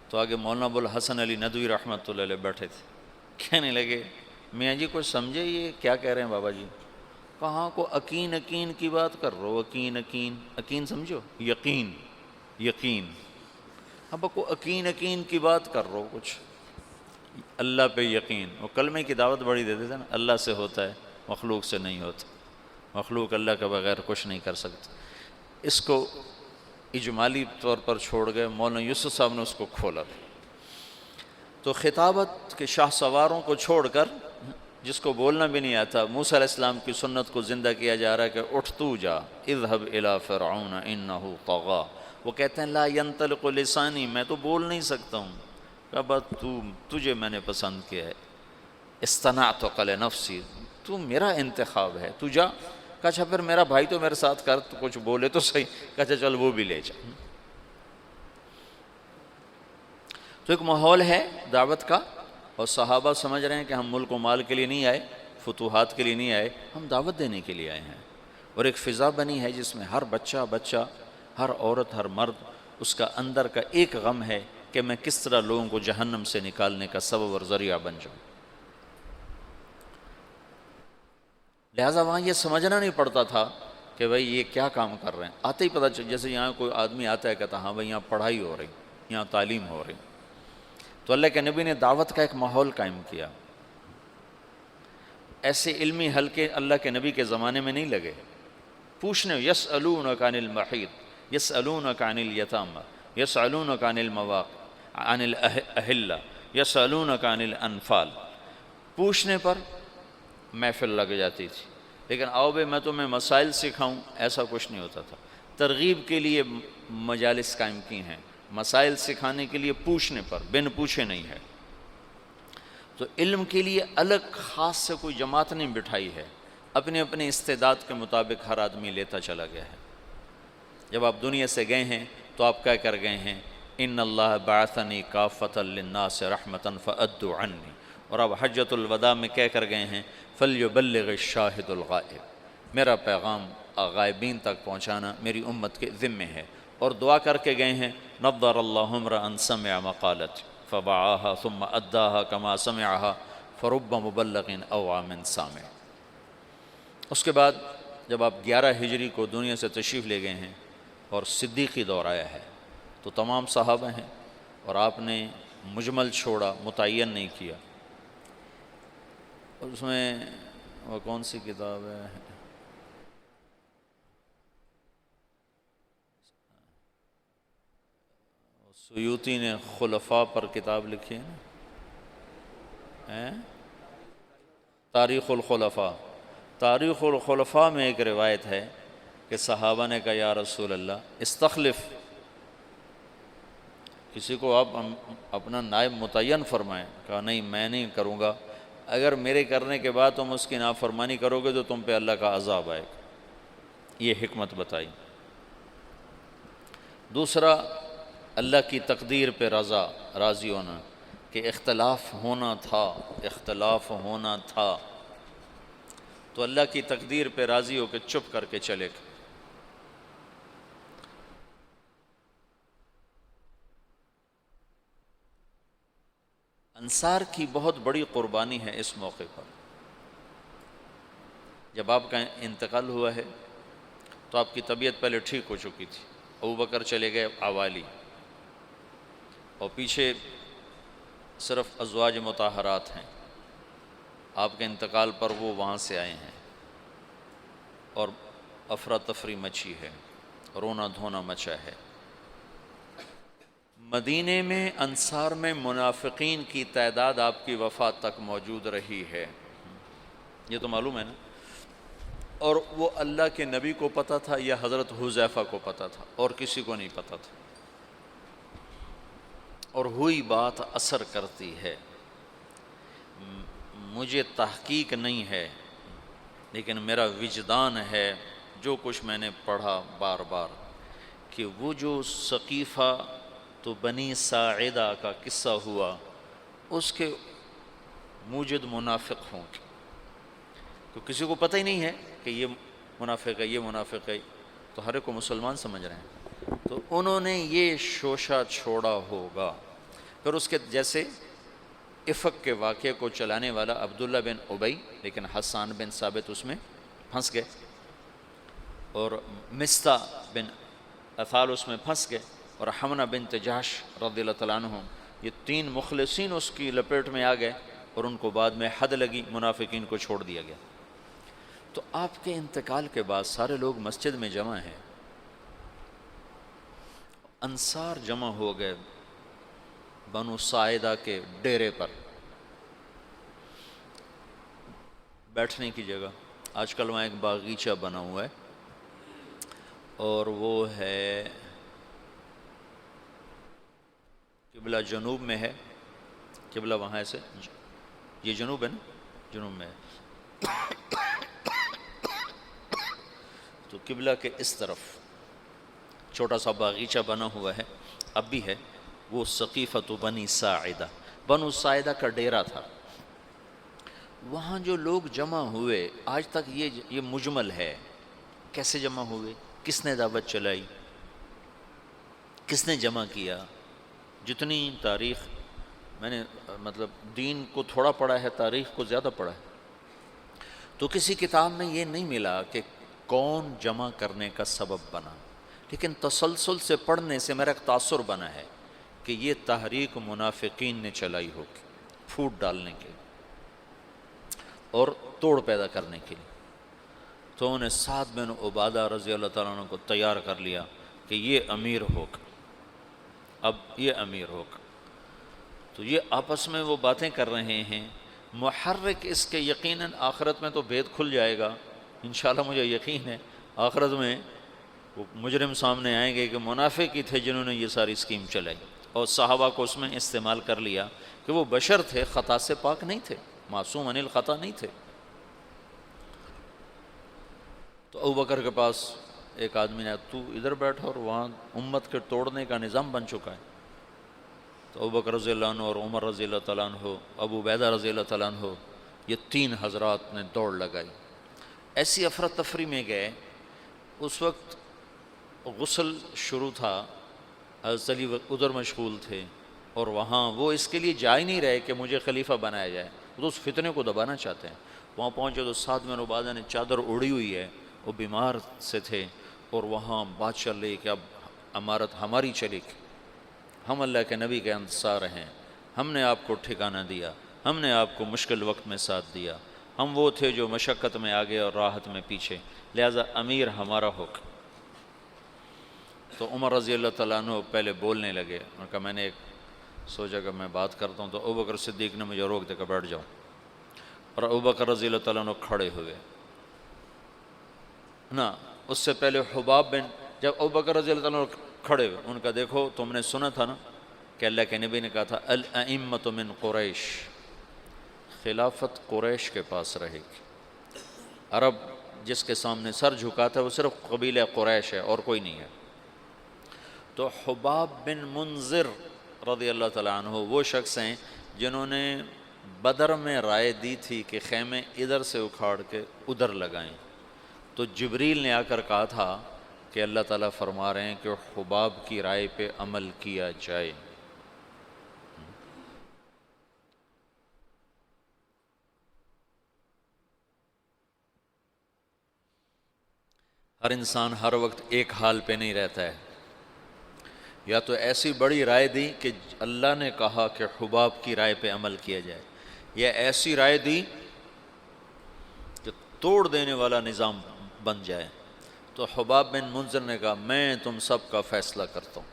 تو آگے مولانا ابوالحسن علی ندوی رحمۃ اللہ علیہ بیٹھے تھے. کہنے لگے میاں جی کچھ سمجھے یہ کیا کہہ رہے ہیں بابا جی؟ کہاں کو یقین یقین کی بات کر رہو، یقین یقین، یقین سمجھو، یقین یقین. اب کو یقین یقین کی بات کر رہو، کچھ اللہ پہ یقین. وہ کلمے کی دعوت بڑی دیتے تھے نا، اللہ سے ہوتا ہے مخلوق سے نہیں ہوتا، مخلوق اللہ کے بغیر کچھ نہیں کر سکتا. اس کو اجمالی طور پر چھوڑ گئے، مولانا یوسف صاحب نے اس کو کھولا. تو خطابت کے شاہ سواروں کو چھوڑ کر، جس کو بولنا بھی نہیں آتا، موسیٰ علیہ السلام کی سنت کو زندہ کیا جا رہا ہے کہ اٹھ تو جا، اذهب الى فرعون انه طغى. وہ کہتے ہیں لا ينطلق لسانی، میں تو بول نہیں سکتا ہوں. کہا بات تجھے میں نے پسند کیا ہے، اصطنعتک لنفسی، تو میرا انتخاب ہے، تو جا. کہا اچھا پھر میرا بھائی تو میرے ساتھ کر، تو کچھ بولے تو صحیح. کہا اچھا چل وہ بھی لے جا. تو ایک ماحول ہے دعوت کا، اور صحابہ سمجھ رہے ہیں کہ ہم ملک و مال کے لیے نہیں آئے، فتوحات کے لیے نہیں آئے، ہم دعوت دینے کے لیے آئے ہیں. اور ایک فضا بنی ہے جس میں ہر بچہ، ہر عورت، ہر مرد، اس کا اندر کا ایک غم ہے کہ میں کس طرح لوگوں کو جہنم سے نکالنے کا سبب اور ذریعہ بن جاؤں. لہٰذا وہاں یہ سمجھنا نہیں پڑتا تھا کہ بھئی یہ کیا کام کر رہے ہیں. آتے ہی پتہ چل، جیسے یہاں کوئی آدمی آتا ہے کہتا ہاں بھئی یہاں پڑھائی ہو رہی، یہاں تعلیم ہو رہی. تو اللہ کے نبی نے دعوت کا ایک ماحول قائم کیا. ایسے علمی حلقے اللہ کے نبی کے زمانے میں نہیں لگے. پوچھنے یسألونک عن المحیط، یسألونک عن الیتامى، یسألونک عن المواقع، عن الاہلہ، یسألونک عن الانفال. پوچھنے پر محفل لگ جاتی تھی، لیکن آؤ بھئی میں تمہیں مسائل سکھاؤں، ایسا کچھ نہیں ہوتا تھا. ترغیب کے لیے مجالس قائم کی ہیں، مسائل سکھانے کے لیے پوچھنے پر، بن پوچھے نہیں ہے. تو علم کے لیے الگ خاص سے کوئی جماعت نہیں بٹھائی ہے، اپنے اپنے استعداد کے مطابق ہر آدمی لیتا چلا گیا ہے. جب آپ دنیا سے گئے ہیں تو آپ کیا کر گئے ہیں؟ ان اللہ بعثنی کافۃ للناس رحمۃ فأدوا عنی. اور اب حجۃ الوداع میں کہہ کر گئے ہیں فلیبلغ الشاہد الغائب، میرا پیغام غائبین تک پہنچانا میری امت کے ذمے ہے. اور دعا کر کے گئے ہیں نظر اللہ امرأ سمع مقالت فوعاها ثم اداها كما سمعها فرب مبلغ اوعى من سامع. اس کے بعد جب آپ 11 ہجری کو دنیا سے تشریف لے گئے ہیں اور صدیقی دور آیا ہے، تو تمام صحابہ ہیں اور آپ نے مجمل چھوڑا، متعین نہیں کیا. اور اس میں وہ کون سی کتاب ہے، سیوطی نے خلفاء پر کتاب لکھی ہے نا، تاریخ الخلفاء. تاریخ الخلفاء میں ایک روایت ہے کہ صحابہ نے کہا یا رسول اللہ استخلف، کسی کو آپ اپنا نائب متعین فرمائیں. کہا نہیں میں نہیں کروں گا، اگر میرے کرنے کے بعد تم اس کی نافرمانی کرو گے تو تم پہ اللہ کا عذاب آئے گا. یہ حکمت بتائی. دوسرا اللہ کی تقدیر پہ راضی ہونا، کہ اختلاف ہونا تھا تو اللہ کی تقدیر پہ راضی ہو کے چپ کر کے چلے گا. انصار کی بہت بڑی قربانی ہے اس موقع پر. جب آپ کا انتقال ہوا ہے تو آپ کی طبیعت پہلے ٹھیک ہو چکی تھی، ابوبکر چلے گئے اوالی، اور پیچھے صرف ازواج مطہرات ہیں. آپ کے انتقال پر وہ وہاں سے آئے ہیں اور افراتفری مچی ہے، رونا دھونا مچا ہے. مدینے میں انصار میں منافقین کی تعداد آپ کی وفات تک موجود رہی ہے، یہ تو معلوم ہے نا. اور وہ اللہ کے نبی کو پتہ تھا یا حضرت حذیفہ کو پتہ تھا، اور کسی کو نہیں پتہ تھا۔ اور ہوئی بات اثر کرتی ہے۔ مجھے تحقیق نہیں ہے، لیکن میرا وجدان ہے جو کچھ میں نے پڑھا بار بار، کہ وہ جو سقیفہ تو بنی ساعدہ کا قصہ ہوا، اس کے موجد منافق ہوں گے، تو کسی کو پتہ ہی نہیں ہے کہ یہ منافق ہے، یہ منافق ہے، تو ہر ایک کو مسلمان سمجھ رہے ہیں، تو انہوں نے یہ شوشہ چھوڑا ہوگا۔ پھر اس کے جیسے افق کے واقعے کو چلانے والا عبداللہ بن ابی، لیکن حسان بن ثابت اس میں پھنس گئے، اور مستہ بن اثال اس میں پھنس گئے، اور حمنہ بنت جحش رضی اللہ تعالیٰ عنہ، یہ 3 مخلصین اس کی لپیٹ میں آ گئے، اور ان کو بعد میں حد لگی، منافقین کو چھوڑ دیا گیا۔ تو آپ کے انتقال کے بعد سارے لوگ مسجد میں جمع ہیں، انصار جمع ہو گئے بنو ساعدہ کے ڈیرے پر، بیٹھنے کی جگہ۔ آج کل وہاں ایک باغیچہ بنا ہوا ہے، اور وہ ہے قبلہ جنوب میں ہے، قبلہ وہاں سے یہ جنوب ہے نا، جنوب میں ہے، تو قبلہ کے اس طرف چھوٹا سا باغیچہ بنا ہوا ہے، اب بھی ہے، وہ سقیفۃ بنی ساعدہ، بنو ساعدہ کا ڈیرہ تھا۔ وہاں جو لوگ جمع ہوئے، آج تک یہ مجمل ہے، کیسے جمع ہوئے، کس نے دعوت چلائی، کس نے جمع کیا۔ جتنی تاریخ میں نے مطلب دین کو تھوڑا پڑھا ہے، تاریخ کو زیادہ پڑھا ہے، تو کسی کتاب میں یہ نہیں ملا کہ کون جمع کرنے کا سبب بنا، لیکن تسلسل سے پڑھنے سے میرا ایک تاثر بنا ہے کہ یہ تحریک منافقین نے چلائی ہوگی، پھوٹ ڈالنے کے اور توڑ پیدا کرنے کے لیے۔ تو انہیں سعد بن عبادہ رضی اللہ تعالیٰ عنہ کو تیار کر لیا کہ یہ امیر ہوگا، اب یہ امیر ہوگا۔ تو یہ آپس میں وہ باتیں کر رہے ہیں، محرک اس کے یقیناً آخرت میں تو بھید کھل جائے گا، انشاءاللہ مجھے یقین ہے آخرت میں وہ مجرم سامنے آئیں گے کہ منافق ہی تھے جنہوں نے یہ ساری اسکیم چلائی، اور صحابہ کو اس میں استعمال کر لیا کہ وہ بشر تھے، خطا سے پاک نہیں تھے، معصوم عن الخطا نہیں تھے۔ تو ابوبکر کے پاس ایک آدمی نے، تو ادھر بیٹھا اور وہاں امت کے توڑنے کا نظام بن چکا ہے۔ تو ابوبکر رضی اللہ عنہ اور عمر رضی اللہ تعالیٰ عنہ، ابو عبیدہ رضی اللہ تعالیٰ عنہ، یہ 3 حضرات نے دوڑ لگائی، ایسی افراتفری میں گئے۔ اس وقت غسل شروع تھا، حضرت علی ادھر مشغول تھے، اور وہاں وہ اس کے لیے جا ہی نہیں رہے کہ مجھے خلیفہ بنایا جائے، وہ تو اس فتنے کو دبانا چاہتے ہیں۔ وہاں پہنچے تو سعد بن عبادہ نے چادر اڑی ہوئی ہے، وہ بیمار سے تھے، اور وہاں بات چل رہی کہ اب امارت ہماری چلے گی، ہم اللہ کے نبی کے انصار ہیں، ہم نے آپ کو ٹھکانہ دیا، ہم نے آپ کو مشکل وقت میں ساتھ دیا، ہم وہ تھے جو مشقت میں آگے اور راحت میں پیچھے، لہذا امیر ہمارا ہوگا۔ تو عمر رضی اللہ تعالیٰ عنہ پہلے بولنے لگے، ان کا میں نے ایک سوچا کہ میں بات کرتا ہوں، تو ابوبکر صدیق نے مجھے روک دے کر بیٹھ جاؤ، اور ابوبکر رضی اللہ تعالیٰ عنہ کھڑے ہوئے نا۔ اس سے پہلے حباب بن، جب ابوبکر رضی اللہ تعالیٰ عنہ کھڑے ہوئے، ان کا دیکھو تم نے سنا تھا نا کہ اللہ کے نبی نے کہا تھا الائمۃ من قریش، خلافت قریش کے پاس رہے گی، عرب جس کے سامنے سر جھکاتا ہے وہ صرف قبیلہ قریش ہے اور کوئی نہیں ہے۔ تو حباب بن منذر رضی اللہ تعالیٰ عنہ وہ شخص ہیں جنہوں نے بدر میں رائے دی تھی کہ خیمے ادھر سے اکھاڑ کے ادھر لگائیں، تو جبریل نے آ کر کہا تھا کہ اللہ تعالیٰ فرما رہے ہیں کہ حباب کی رائے پہ عمل کیا جائے۔ ہر انسان ہر وقت ایک حال پہ نہیں رہتا ہے، یا تو ایسی بڑی رائے دی کہ اللہ نے کہا کہ حباب کی رائے پہ عمل کیا جائے، یا ایسی رائے دی کہ توڑ دینے والا نظام بن جائے۔ تو حباب بن منذر نے کہا میں تم سب کا فیصلہ کرتا ہوں،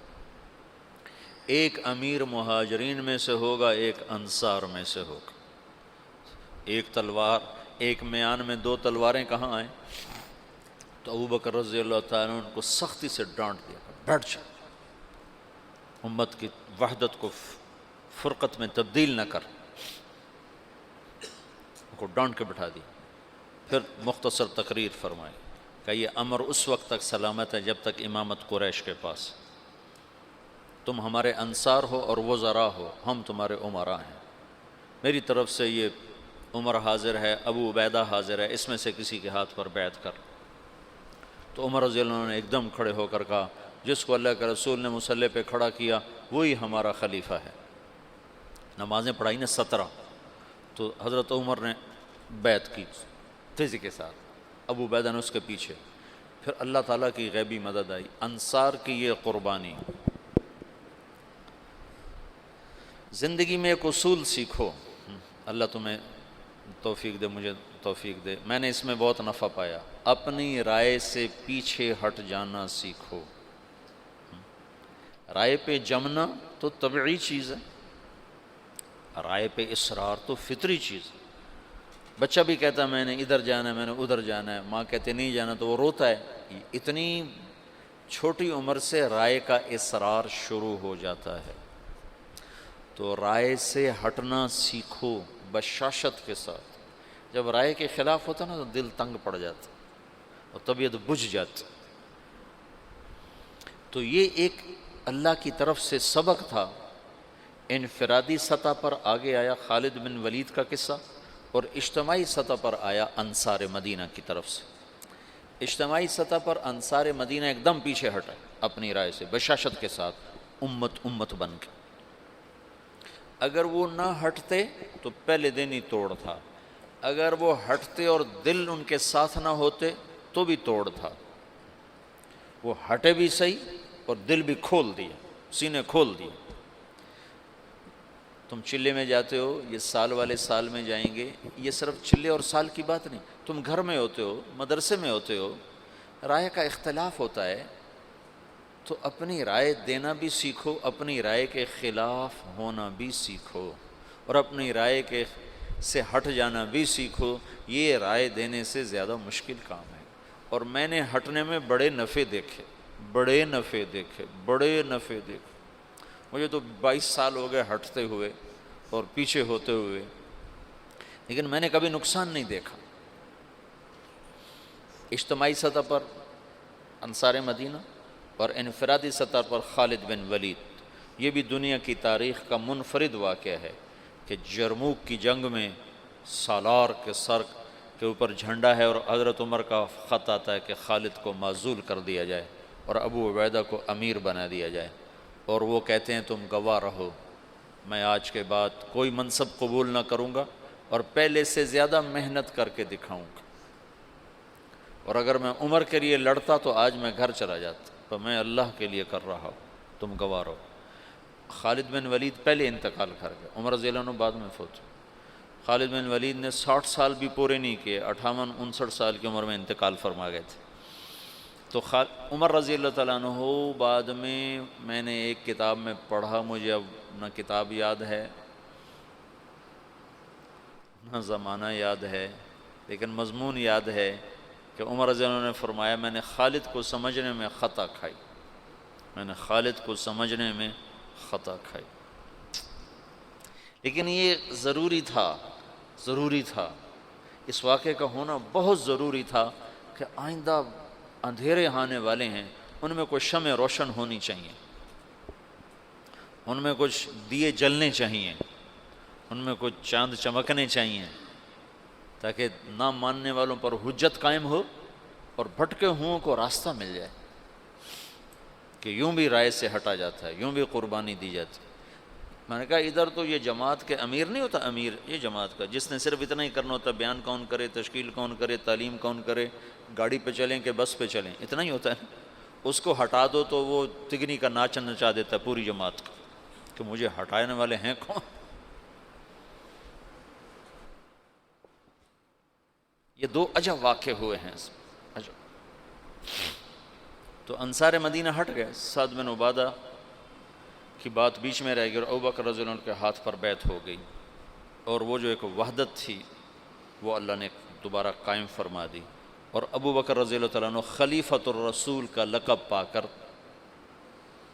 ایک امیر مہاجرین میں سے ہوگا، ایک انصار میں سے ہوگا، ایک تلوار، ایک میان میں 2 تلواریں کہاں آئیں؟ تو ابو بکر رضی اللہ تعالیٰ عنہ ان کو سختی سے ڈانٹ دیا، بیٹھ جا، امت کی وحدت کو فرقت میں تبدیل نہ کر، ان کو ڈانٹ کے بٹھا دی۔ پھر مختصر تقریر فرمائی کہ یہ امر اس وقت تک سلامت ہے جب تک امامت قریش کے پاس، تم ہمارے انصار ہو اور وزراء ہو، ہم تمہارے امراء ہیں، میری طرف سے یہ عمر حاضر ہے، ابو عبیدہ حاضر ہے، اس میں سے کسی کے ہاتھ پر بیعت کر۔ تو عمر رضی اللہ عنہ نے ایک دم کھڑے ہو کر کہا، جس کو اللہ کے رسول نے مصلی پہ کھڑا کیا وہی ہمارا خلیفہ ہے۔ نمازیں پڑھائی نے 17، تو حضرت عمر نے بیعت کی تیزی کے ساتھ، ابو عبیدہ نے اس کے پیچھے۔ پھر اللہ تعالیٰ کی غیبی مدد آئی، انصار کی یہ قربانی۔ زندگی میں ایک اصول سیکھو، اللہ تمہیں توفیق دے، مجھے توفیق دے، میں نے اس میں بہت نفع پایا، اپنی رائے سے پیچھے ہٹ جانا سیکھو۔ رائے پہ جمنا تو طبعی چیز ہے، رائے پہ اصرار تو فطری چیز ہے۔ بچہ بھی کہتا ہے میں نے ادھر جانا ہے، میں نے ادھر جانا ہے، ماں کہتے نہیں جانا تو وہ روتا ہے۔ اتنی چھوٹی عمر سے رائے کا اصرار شروع ہو جاتا ہے، تو رائے سے ہٹنا سیکھو بشاشت کے ساتھ۔ جب رائے کے خلاف ہوتا نا تو دل تنگ پڑ جاتا اور طبیعت بجھ جاتی۔ تو یہ ایک اللہ کی طرف سے سبق تھا۔ انفرادی سطح پر آگے آیا خالد بن ولید کا قصہ، اور اجتماعی سطح پر آیا انصار مدینہ کی طرف سے۔ اجتماعی سطح پر انصار مدینہ ایک دم پیچھے ہٹا اپنی رائے سے بشاشت کے ساتھ، امت بن کے۔ اگر وہ نہ ہٹتے تو پہلے دن ہی توڑ تھا، اگر وہ ہٹتے اور دل ان کے ساتھ نہ ہوتے تو بھی توڑ تھا۔ وہ ہٹے بھی صحیح اور دل بھی کھول دیا، سینے کھول دیے۔ تم چلے میں جاتے ہو، یہ سال والے سال میں جائیں گے، یہ صرف چلے اور سال کی بات نہیں، تم گھر میں ہوتے ہو، مدرسے میں ہوتے ہو، رائے کا اختلاف ہوتا ہے، تو اپنی رائے دینا بھی سیکھو، اپنی رائے کے خلاف ہونا بھی سیکھو، اور اپنی رائے کے سے ہٹ جانا بھی سیکھو۔ یہ رائے دینے سے زیادہ مشکل کام ہے، اور میں نے ہٹنے میں بڑے نفع دیکھے، بڑے نفع دیکھے۔ مجھے تو 22 سال ہو گئے ہٹتے ہوئے اور پیچھے ہوتے ہوئے، لیکن میں نے کبھی نقصان نہیں دیکھا۔ اجتماعی سطح پر انصار مدینہ اور انفرادی سطح پر خالد بن ولید، یہ بھی دنیا کی تاریخ کا منفرد واقعہ ہے کہ جرموک کی جنگ میں سالار کے سر کے اوپر جھنڈا ہے اور حضرت عمر کا خط آتا ہے کہ خالد کو معزول کر دیا جائے اور ابو عبیدہ کو امیر بنا دیا جائے، اور وہ کہتے ہیں تم گواہ رہو، میں آج کے بعد کوئی منصب قبول نہ کروں گا اور پہلے سے زیادہ محنت کر کے دکھاؤں گا، اور اگر میں عمر کے لیے لڑتا تو آج میں گھر چلا جاتا، تو میں اللہ کے لیے کر رہا ہوں، تم گواہ رہو۔ خالد بن ولید پہلے انتقال کر گئے، عمر رضی اللہ عنہ بعد میں فوت۔ خالد بن ولید نے 60 سال بھی پورے نہیں کیے، 58-59 سال کی عمر میں انتقال فرما گئے تھے۔ تو عمر رضی اللہ تعالیٰ عنہ بعد میں نے ایک کتاب میں پڑھا، مجھے اب نہ کتاب یاد ہے نہ زمانہ یاد ہے، لیکن مضمون یاد ہے کہ عمر رضی اللہ عنہ نے فرمایا میں نے خالد کو سمجھنے میں خطا کھائی، لیکن یہ ضروری تھا، اس واقعے کا ہونا بہت ضروری تھا کہ آئندہ اندھیرے آنے والے ہیں، ان میں کچھ شمع روشن ہونی چاہیے، ان میں کچھ دیے جلنے چاہیے، ان میں کچھ چاند چمکنے چاہیے، تاکہ نہ ماننے والوں پر حجت قائم ہو اور بھٹکے ہوں کو راستہ مل جائے کہ یوں بھی رائے سے ہٹا جاتا ہے، یوں بھی قربانی دی جاتی ہے۔ میں نے کہا ادھر تو یہ جماعت کے امیر نہیں ہوتا، امیر یہ جماعت کا، جس نے صرف اتنا ہی کرنا ہوتا ہے، بیان کون کرے، تشکیل کون کرے، تعلیم کون کرے، گاڑی پہ چلیں کہ بس پہ چلیں، اتنا ہی ہوتا ہے۔ اس کو ہٹا دو تو وہ تگنی کا ناچ نچا دیتا ہے پوری جماعت کا کہ مجھے ہٹانے والے ہیں کون۔ یہ 2 عجب واقع ہوئے ہیں، عجب۔ تو انصار مدینہ ہٹ گئے، سعد بن عبادہ کی بات بیچ میں رہ گئی اور ابوبکر رضی اللہ عنہ کے ہاتھ پر بیعت ہو گئی، اور وہ جو ایک وحدت تھی وہ اللہ نے دوبارہ قائم فرما دی۔ اور ابو بکر رضی اللہ تعالیٰ عنہ خلیفۃ الرسول کا لقب پا کر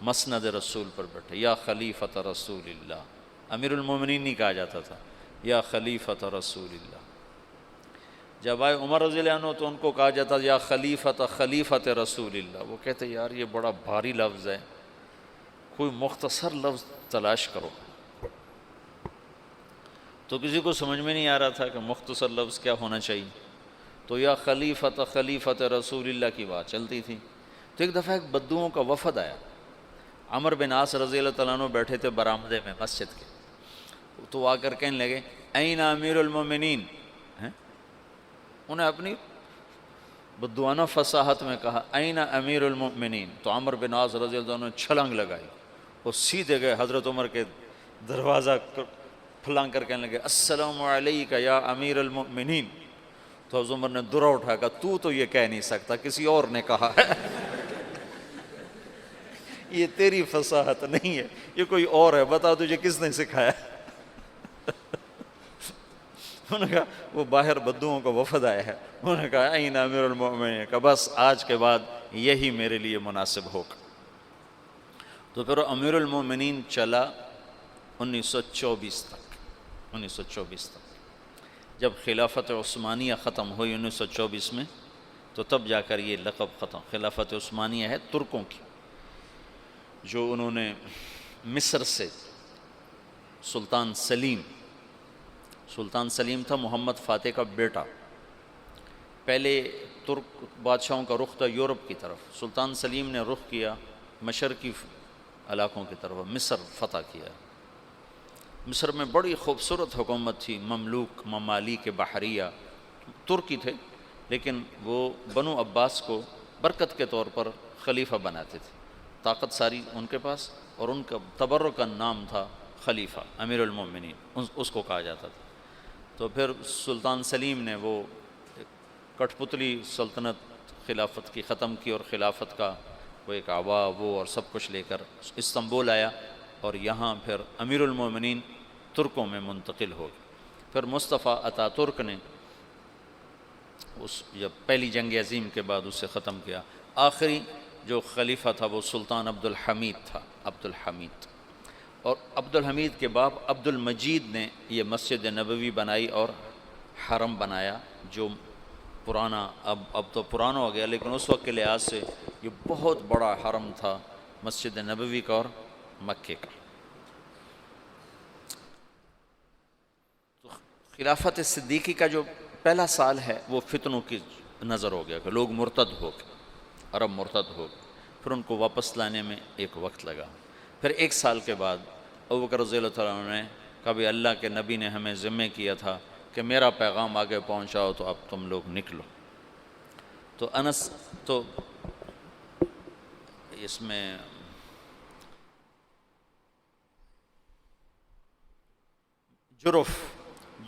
مسند رسول پر بیٹھے، یا خلیفۃ رسول اللہ، امیر المومنین نہیں کہا جاتا تھا، یا خلیفۃ رسول اللہ۔ جب آئے عمر رضی اللہ عنہ تو ان کو کہا جاتا یا خلیفۃ رسول اللہ۔ وہ کہتے یار یہ بڑا بھاری لفظ ہے، کوئی مختصر لفظ تلاش کرو۔ تو کسی کو سمجھ میں نہیں آ رہا تھا کہ مختصر لفظ کیا ہونا چاہیے، تو یا خلیفۃ رسول اللہ کی بات چلتی تھی۔ تو ایک دفعہ ایک بدوؤں کا وفد آیا، عمر بن عاص رضی اللہ تعالیٰ عنہ بیٹھے تھے برآمدے میں مسجد کے، تو وہ آ کر کہنے لگے این امیر المومنین، انہیں اپنی بدوانہ فصاحت میں کہا این امیر المؤمنین، تو عمر بن عاص رضی اللہ عنہ نے چھلانگ لگائی، وہ سیدھے گئے حضرت عمر کے دروازہ پھلانگ کر کہنے لگے السلام علیک یا امیر المؤمنین۔ تو حضرت عمر نے درہ اٹھا کہا تو یہ کہہ نہیں سکتا، کسی اور نے کہا ہے، یہ تیری فصاحت نہیں ہے، یہ کوئی اور ہے، بتا تجھے کس نے سکھایا۔ انہوں نے کہا وہ باہر بدوؤں کا وفد آیا ہے، انہوں نے کہا این امیر المؤمنین، کہ بس آج کے بعد یہی میرے لیے مناسب ہوگا۔ تو پھر امیر المؤمنین چلا 1924 تک، جب خلافت عثمانیہ ختم ہوئی 1924 میں، تو تب جا کر یہ لقب ختم۔ خلافت عثمانیہ ہے ترکوں کی، جو انہوں نے مصر سے سلطان سلیم تھا محمد فاتح کا بیٹا، پہلے ترک بادشاہوں کا رخ تھا یورپ کی طرف، سلطان سلیم نے رخ کیا مشرقی علاقوں کی طرف، مصر فتح کیا۔ مصر میں بڑی خوبصورت حکومت تھی، مملوک ممالک بحریہ، ترکی تھے لیکن وہ بنو عباس کو برکت کے طور پر خلیفہ بناتے تھے، طاقت ساری ان کے پاس، اور ان کا تبرک کا نام تھا خلیفہ امیر المومنین، اس کو کہا جاتا تھا۔ تو پھر سلطان سلیم نے وہ کٹھ پتلی سلطنت خلافت کی ختم کی، اور خلافت کا وہ ایک آوا وہ اور سب کچھ لے کر استنبول آیا، اور یہاں پھر امیر المومنین ترکوں میں منتقل ہو گئے۔ پھر مصطفیٰ اتا ترک نے جب پہلی جنگ عظیم کے بعد اسے ختم کیا، آخری جو خلیفہ تھا وہ سلطان عبدالحمید تھا، عبدالحمید، اور عبدالحمید کے باپ عبد المجید نے یہ مسجد نبوی بنائی اور حرم بنایا، جو پرانا اب تو پرانا ہو گیا، لیکن اس وقت کے لحاظ سے یہ بہت بڑا حرم تھا مسجد نبوی کا اور مکے کا۔ تو خلافت صدیقی کا جو پہلا سال ہے وہ فتنوں کی نظر ہو گیا کہ لوگ مرتد ہو گئے، عرب مرتد ہو گئے، پھر ان کو واپس لانے میں ایک وقت لگا۔ پھر ایک سال کے بعد ابوبکر رضی اللہ تعالیٰ عنہ نے کہا بھی اللہ کے نبی نے ہمیں ذمہ کیا تھا کہ میرا پیغام آگے پہنچاؤ، تو اب تم لوگ نکلو۔ تو انس تو اس میں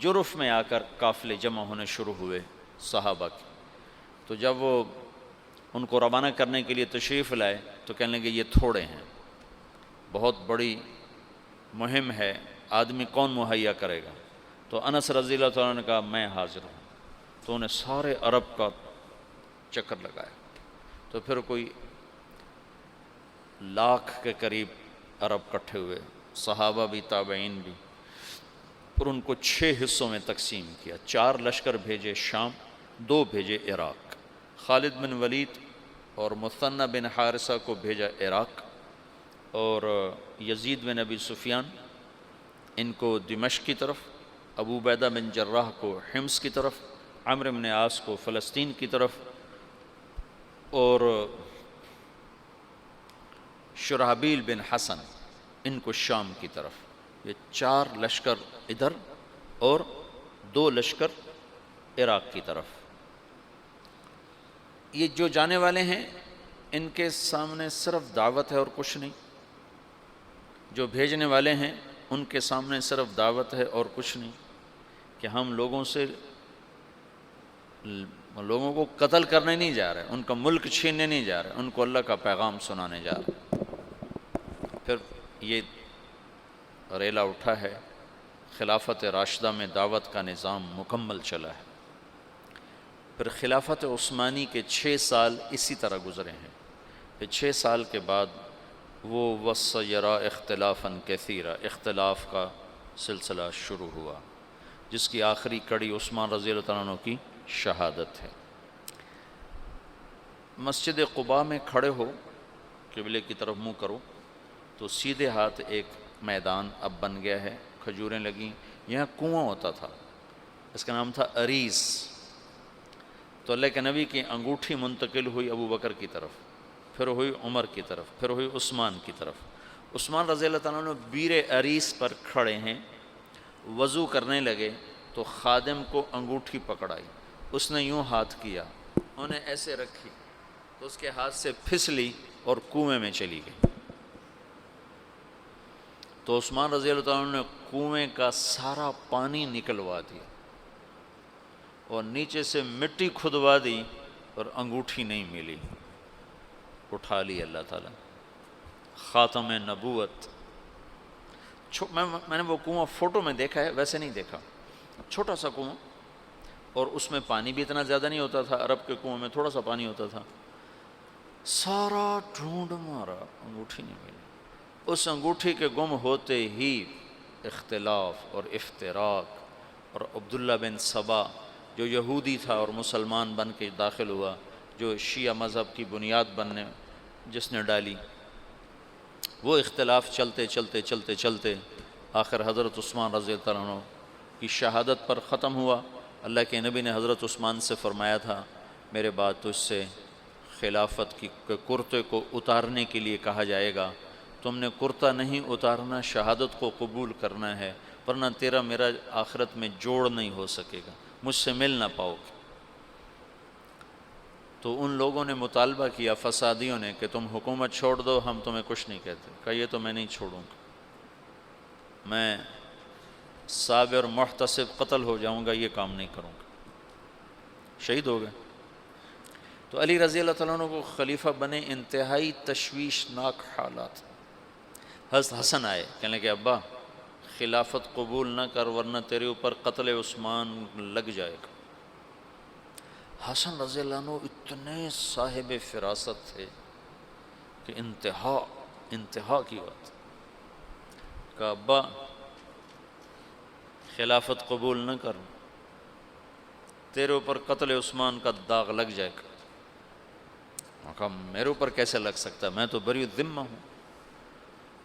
جرف میں آ کر قافلے جمع ہونے شروع ہوئے صحابہ کے، تو جب وہ ان کو روانہ کرنے کے لیے تشریف لائے تو کہنے لگے یہ تھوڑے ہیں، بہت بڑی مہم ہے، آدمی کون مہیا کرے گا؟ تو انس رضی اللہ تعالیٰ نے کہا میں حاضر ہوں۔ تو انہیں سارے عرب کا چکر لگایا، تو پھر کوئی 1,00,000 کے قریب عرب کٹھے ہوئے، صحابہ بھی تابعین بھی، اور ان کو 6 حصوں میں تقسیم کیا۔ 4 لشکر بھیجے شام، 2 بھیجے عراق، خالد بن ولید اور مثنى بن حارثہ کو بھیجا عراق، اور یزید بن ابی سفیان ان کو دمشق کی طرف، ابو عبیدہ بن جراح کو حمص کی طرف، عمرو بن عاص کو فلسطین کی طرف، اور شرحبیل بن حسن ان کو شام کی طرف۔ یہ 4 لشکر ادھر اور 2 لشکر عراق کی طرف۔ یہ جو جانے والے ہیں ان کے سامنے صرف دعوت ہے اور کچھ نہیں، جو بھیجنے والے ہیں ان کے سامنے صرف دعوت ہے اور کچھ نہیں، کہ ہم لوگوں کو قتل کرنے نہیں جا رہے، ان کا ملک چھیننے نہیں جا رہے، ان کو اللہ کا پیغام سنانے جا رہے۔ پھر یہ ریلا اٹھا ہے، خلافت راشدہ میں دعوت کا نظام مکمل چلا ہے۔ پھر خلافت عثمانی کے 6 سال اسی طرح گزرے ہیں، پھر 6 سال کے بعد وہ وَسَيَرَا اختلافاً کثیرا، اختلاف کا سلسلہ شروع ہوا، جس کی آخری کڑی عثمان رضی اللہ تعالیٰ عنہ کی شہادت ہے۔ مسجد قباء میں کھڑے ہو، قبلے کی طرف منہ کرو تو سیدھے ہاتھ ایک میدان اب بن گیا ہے، کھجوریں لگیں، یہاں کنواں ہوتا تھا، اس کا نام تھا اریس۔ تو اللہ کے نبی کی انگوٹھی منتقل ہوئی ابو بکر کی طرف، پھر ہوئی عمر کی طرف، پھر ہوئی عثمان کی طرف۔ عثمان رضی اللہ تعالیٰ عنہ بیر اریس پر کھڑے ہیں، وضو کرنے لگے تو خادم کو انگوٹھی پکڑائی، اس نے یوں ہاتھ کیا، انہوں نے ایسے رکھی تو اس کے ہاتھ سے پھسلی اور کنویں میں چلی گئی۔ تو عثمان رضی اللہ تعالیٰ عنہ نے کنویں کا سارا پانی نکلوا دیا اور نیچے سے مٹی کھدوا دی اور انگوٹھی نہیں ملی، اٹھا لی اللہ تعالیٰ، خاتم نبوت۔ میں نے وہ کنواں فوٹو میں دیکھا ہے، ویسے نہیں دیکھا، چھوٹا سا کنواں، اور اس میں پانی بھی اتنا زیادہ نہیں ہوتا تھا، عرب کے کنویں میں تھوڑا سا پانی ہوتا تھا۔ سارا ڈھونڈ مارا، انگوٹھی نہیں ملی۔ اس انگوٹھی کے گم ہوتے ہی اختلاف اور افتراق، اور عبداللہ بن سبا جو یہودی تھا اور مسلمان بن کے داخل ہوا، جو شیعہ مذہب کی بنیاد بننے جس نے ڈالی، وہ اختلاف چلتے چلتے چلتے چلتے آخر حضرت عثمان رضی اللہ عنہ کی شہادت پر ختم ہوا۔ اللہ کے نبی نے حضرت عثمان سے فرمایا تھا، میرے بعد تجھ سے خلافت کی کرتے کو اتارنے کے لیے کہا جائے گا، تم نے کرتا نہیں اتارنا، شہادت کو قبول کرنا ہے، ورنہ تیرا میرا آخرت میں جوڑ نہیں ہو سکے گا، مجھ سے مل نہ پاؤ گے۔ تو ان لوگوں نے مطالبہ کیا، فسادیوں نے، کہ تم حکومت چھوڑ دو، ہم تمہیں کچھ نہیں کہتے۔ کہا یہ تو میں نہیں چھوڑوں گا، میں صابر محتسب قتل ہو جاؤں گا، یہ کام نہیں کروں گا۔ شہید ہو گئے۔ تو علی رضی اللہ تعالیٰ عنہ کو خلیفہ بنے، انتہائی تشویشناک حالات۔ حضرت حسن آئے، کہنے لگے ابا خلافت قبول نہ کر ورنہ تیرے اوپر قتل عثمان لگ جائے گا۔ حسن رضی اللہ عنہ اتنے صاحب فراست تھے کہ انتہا کی بات۔ کہا ابا خلافت قبول نہ کر، تیرے اوپر قتل عثمان کا داغ لگ جائے گا۔ کہا میرے اوپر کیسے لگ سکتا ہے، میں تو بری الذمہ ہوں۔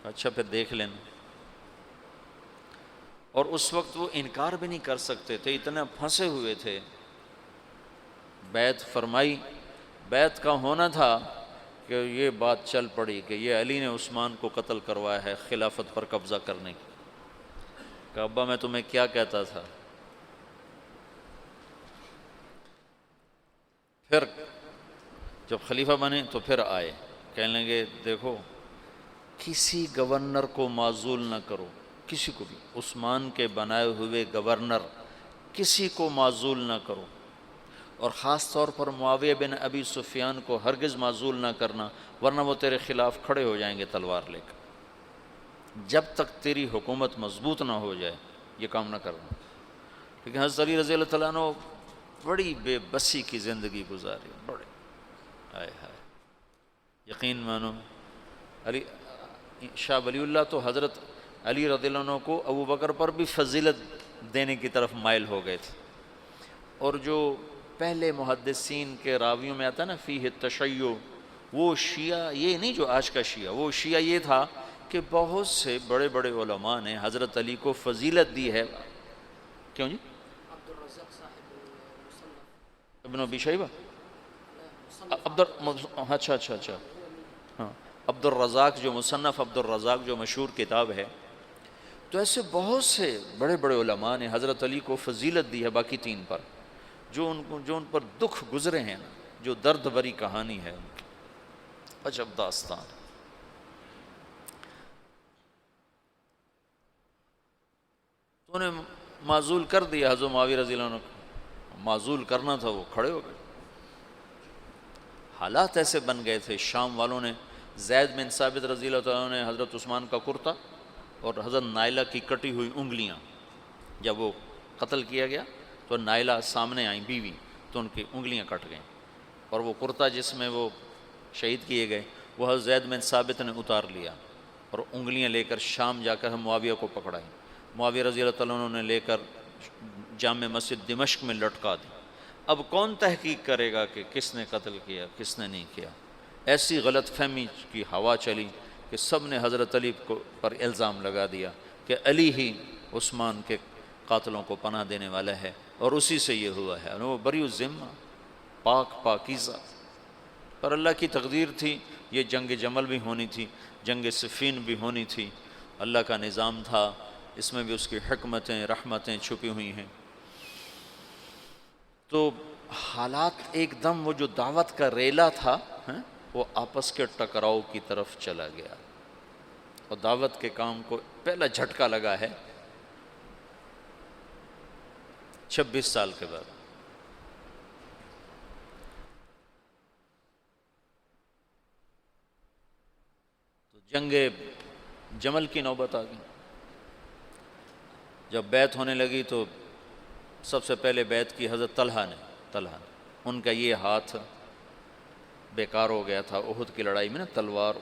اچھا پھر دیکھ لینا۔ اور اس وقت وہ انکار بھی نہیں کر سکتے تھے، اتنا پھنسے ہوئے تھے۔ بیعت فرمائی، بیعت کا ہونا تھا کہ یہ بات چل پڑی کہ یہ علی نے عثمان کو قتل کروایا ہے خلافت پر قبضہ کرنے کی۔ کہا ابا میں تمہیں کیا کہتا تھا۔ پھر جب خلیفہ بنے تو پھر آئے، کہنے لگے دیکھو کسی گورنر کو معزول نہ کرو، کسی کو بھی، عثمان کے بنائے ہوئے گورنر کسی کو معزول نہ کرو، اور خاص طور پر معاویہ بن ابی سفیان کو ہرگز معزول نہ کرنا، ورنہ وہ تیرے خلاف کھڑے ہو جائیں گے تلوار لے کر۔ جب تک تیری حکومت مضبوط نہ ہو جائے یہ کام نہ کرنا۔ لیکن حضرت علی رضی اللہ تعالیٰ عنہ بڑی بے بسی کی زندگی گزاری، بڑے ہائے ہائے، یقین مانو علی شاہ ولی اللہ تو حضرت علی رضی اللہ عنہ کو ابو بکر پر بھی فضیلت دینے کی طرف مائل ہو گئے تھے۔ اور جو پہلے محدثین کے راویوں میں آتا نا فیہ التشیع، وہ شیعہ یہ نہیں جو آج کا شیعہ، وہ شیعہ یہ تھا کہ بہت سے بڑے بڑے علماء نے حضرت علی کو فضیلت دی ہے۔ کیوں جی؟ ابن ابی شیبہ، اچھا ہاں، عبد الرزاق جو مصنف عبد الرزاق جو مشہور کتاب ہے، تو ایسے بہت سے بڑے بڑے علماء نے حضرت علی کو فضیلت دی ہے باقی تین پر، جو ان پر دکھ گزرے ہیں، جو درد بری کہانی ہے ان کی، عجب داستان۔ تو انہیں معزول کر دیا حضرت معاویہ رضی اللہ عنہ کو، معزول کرنا تھا وہ کھڑے ہو گئے۔ حالات ایسے بن گئے تھے، شام والوں نے زید بن ثابت رضی اللہ تعالیٰ نے حضرت عثمان کا کرتا اور حضرت نائلہ کی کٹی ہوئی انگلیاں، جب وہ قتل کیا گیا تو نائلہ سامنے آئیں بیوی، تو ان کی انگلیاں کٹ گئیں، اور وہ کرتا جس میں وہ شہید کیے گئے وہ حضرت زید بن ثابت نے اتار لیا اور انگلیاں لے کر شام جا کر معاویہ کو پکڑائی، معاویہ رضی اللہ تعالیٰ عنہ نے لے کر جامع مسجد دمشق میں لٹکا دی۔ اب کون تحقیق کرے گا کہ کس نے قتل کیا کس نے نہیں کیا؟ ایسی غلط فہمی کی ہوا چلی کہ سب نے حضرت علی پر الزام لگا دیا کہ علی ہی عثمان کے قاتلوں کو پناہ دینے والا ہے، اور اسی سے یہ ہوا ہے، اور وہ بری الذمہ پاکیزہ۔ پر اللہ کی تقدیر تھی، یہ جنگ جمل بھی ہونی تھی، جنگ صفین بھی ہونی تھی، اللہ کا نظام تھا، اس میں بھی اس کی حکمتیں رحمتیں چھپی ہوئی ہیں۔ تو حالات ایک دم، وہ جو دعوت کا ریلا تھا وہ آپس کے ٹکراؤ کی طرف چلا گیا، اور دعوت کے کام کو پہلا جھٹکا لگا ہے 26 سال کے بعد۔ تو جنگ جمل کی نوبت آ گئی، جب بیعت ہونے لگی تو سب سے پہلے بیعت کی حضرت طلحہ نے، ان کا یہ ہاتھ بیکار ہو گیا تھا احد کی لڑائی میں نا، تلوار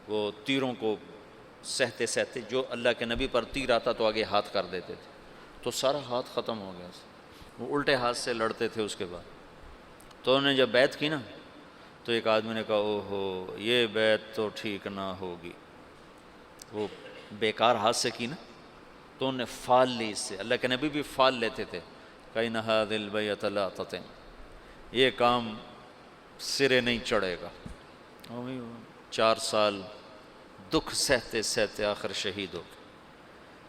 وہ تیروں کو سہتے سہتے، جو اللہ کے نبی پر تیر آتا تو آگے ہاتھ کر دیتے تھے، تو سارا ہاتھ ختم ہو گیا، وہ الٹے ہاتھ سے لڑتے تھے۔ اس کے بعد تو انہوں نے جب بیعت کی نا تو ایک آدمی نے کہا اوہو یہ بیعت تو ٹھیک نہ ہوگی، وہ بیکار ہاتھ سے کی نا، تو انہوں نے فال لی اس سے، اللہ کے نبی بھی فال لیتے تھے، کَإِنَّ هَذِهِ الْبَيْعَةَ لَا تَتِمُّ، یہ کام سرے نہیں چڑھے گا۔ 4 سال دکھ سہتے سہتے آخر شہید ہو گئے۔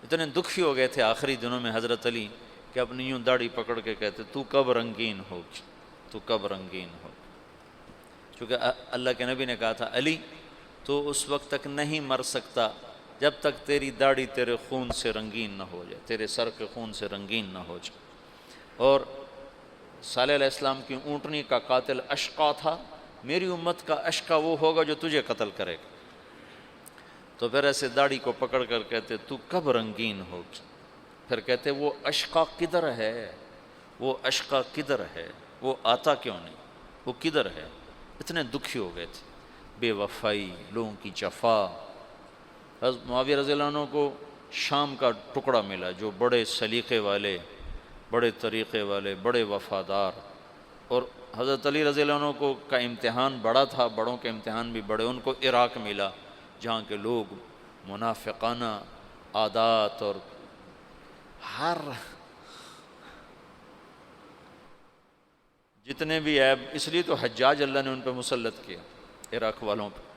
اتنے دکھی ہو گئے تھے آخری دنوں میں حضرت علی کہ اپنی یوں داڑھی پکڑ کے کہتے تو کب رنگین ہوگی، تو کب رنگین ہوگی، چونکہ اللہ کے نبی نے کہا تھا علی تو اس وقت تک نہیں مر سکتا جب تک تیری داڑھی تیرے خون سے رنگین نہ ہو جائے، تیرے سر کے خون سے رنگین نہ ہو جائے۔ اور صالح علیہ السلام کی اونٹنی کا قاتل اشقا تھا، میری امت کا اشقا وہ ہوگا جو تجھے قتل کرے گا۔ تو پھر ایسے داڑھی کو پکڑ کر کہتے تو کب رنگین ہوگی، پھر کہتے وہ اشقا کدھر ہے، وہ اشقا کدھر ہے، وہ آتا کیوں نہیں، وہ کدھر ہے؟ اتنے دکھی ہو گئے تھے، بے وفائی، لوگوں کی جفا۔ حضرت معاویہ رضی اللہ عنہ کو شام کا ٹکڑا ملا جو بڑے سلیقے والے، بڑے طریقے والے، بڑے وفادار، اور حضرت علی رضی اللہ عنہ کو کا امتحان بڑا تھا، بڑوں کے امتحان بھی بڑے، ان کو عراق ملا جہاں کے لوگ منافقانہ عادات اور ہر جتنے بھی عیب، اس لیے تو حجاج اللہ نے ان پہ مسلط کیا، عراق والوں پہ،